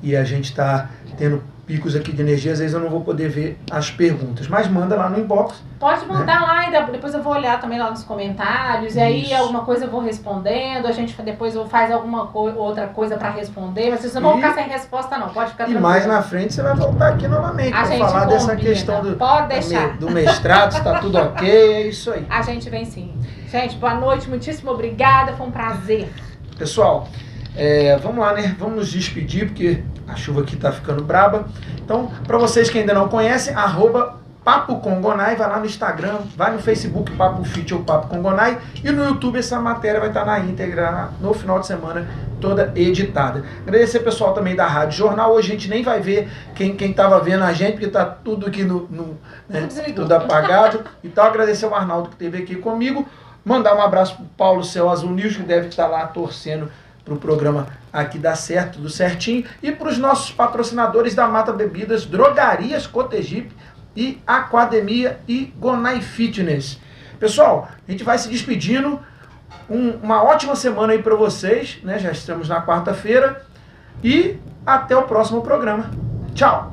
e a gente tá tendo picos aqui de energia, às vezes eu não vou poder ver as perguntas, mas manda lá no inbox. Pode mandar lá e depois eu vou olhar também lá nos comentários, e aí alguma coisa eu vou respondendo, a gente depois faz alguma outra coisa para responder, mas vocês não vão ficar sem resposta não, pode ficar tranquilo. E mais na frente você vai voltar aqui novamente para falar dessa questão do mestrado, se tá tudo ok, é isso aí. A gente vem sim. Gente, boa noite, muitíssimo obrigada, foi um prazer. Pessoal, vamos lá, né? Vamos nos despedir, porque a chuva aqui tá ficando braba. Então, para vocês que ainda não conhecem, @Papo com Gonai, vai lá no Instagram, vai no Facebook, Papo Fit ou Papo com Gonai, e no YouTube essa matéria vai estar na íntegra, no final de semana, toda editada. Agradecer o pessoal também da Rádio Jornal. Hoje a gente nem vai ver quem tava vendo a gente, porque tá tudo aqui tudo apagado. Então, agradecer o Arnaldo que esteve aqui comigo. Mandar um abraço pro Paulo Céu Azul News, que deve estar lá torcendo para o programa aqui dar certo, tudo certinho. E para os nossos patrocinadores da Mata Bebidas, Drogarias Cotegipe e Aquademia e Gonai Fitness. Pessoal, a gente vai se despedindo. Uma ótima semana aí para vocês, né? Já estamos na quarta-feira. E até o próximo programa. Tchau!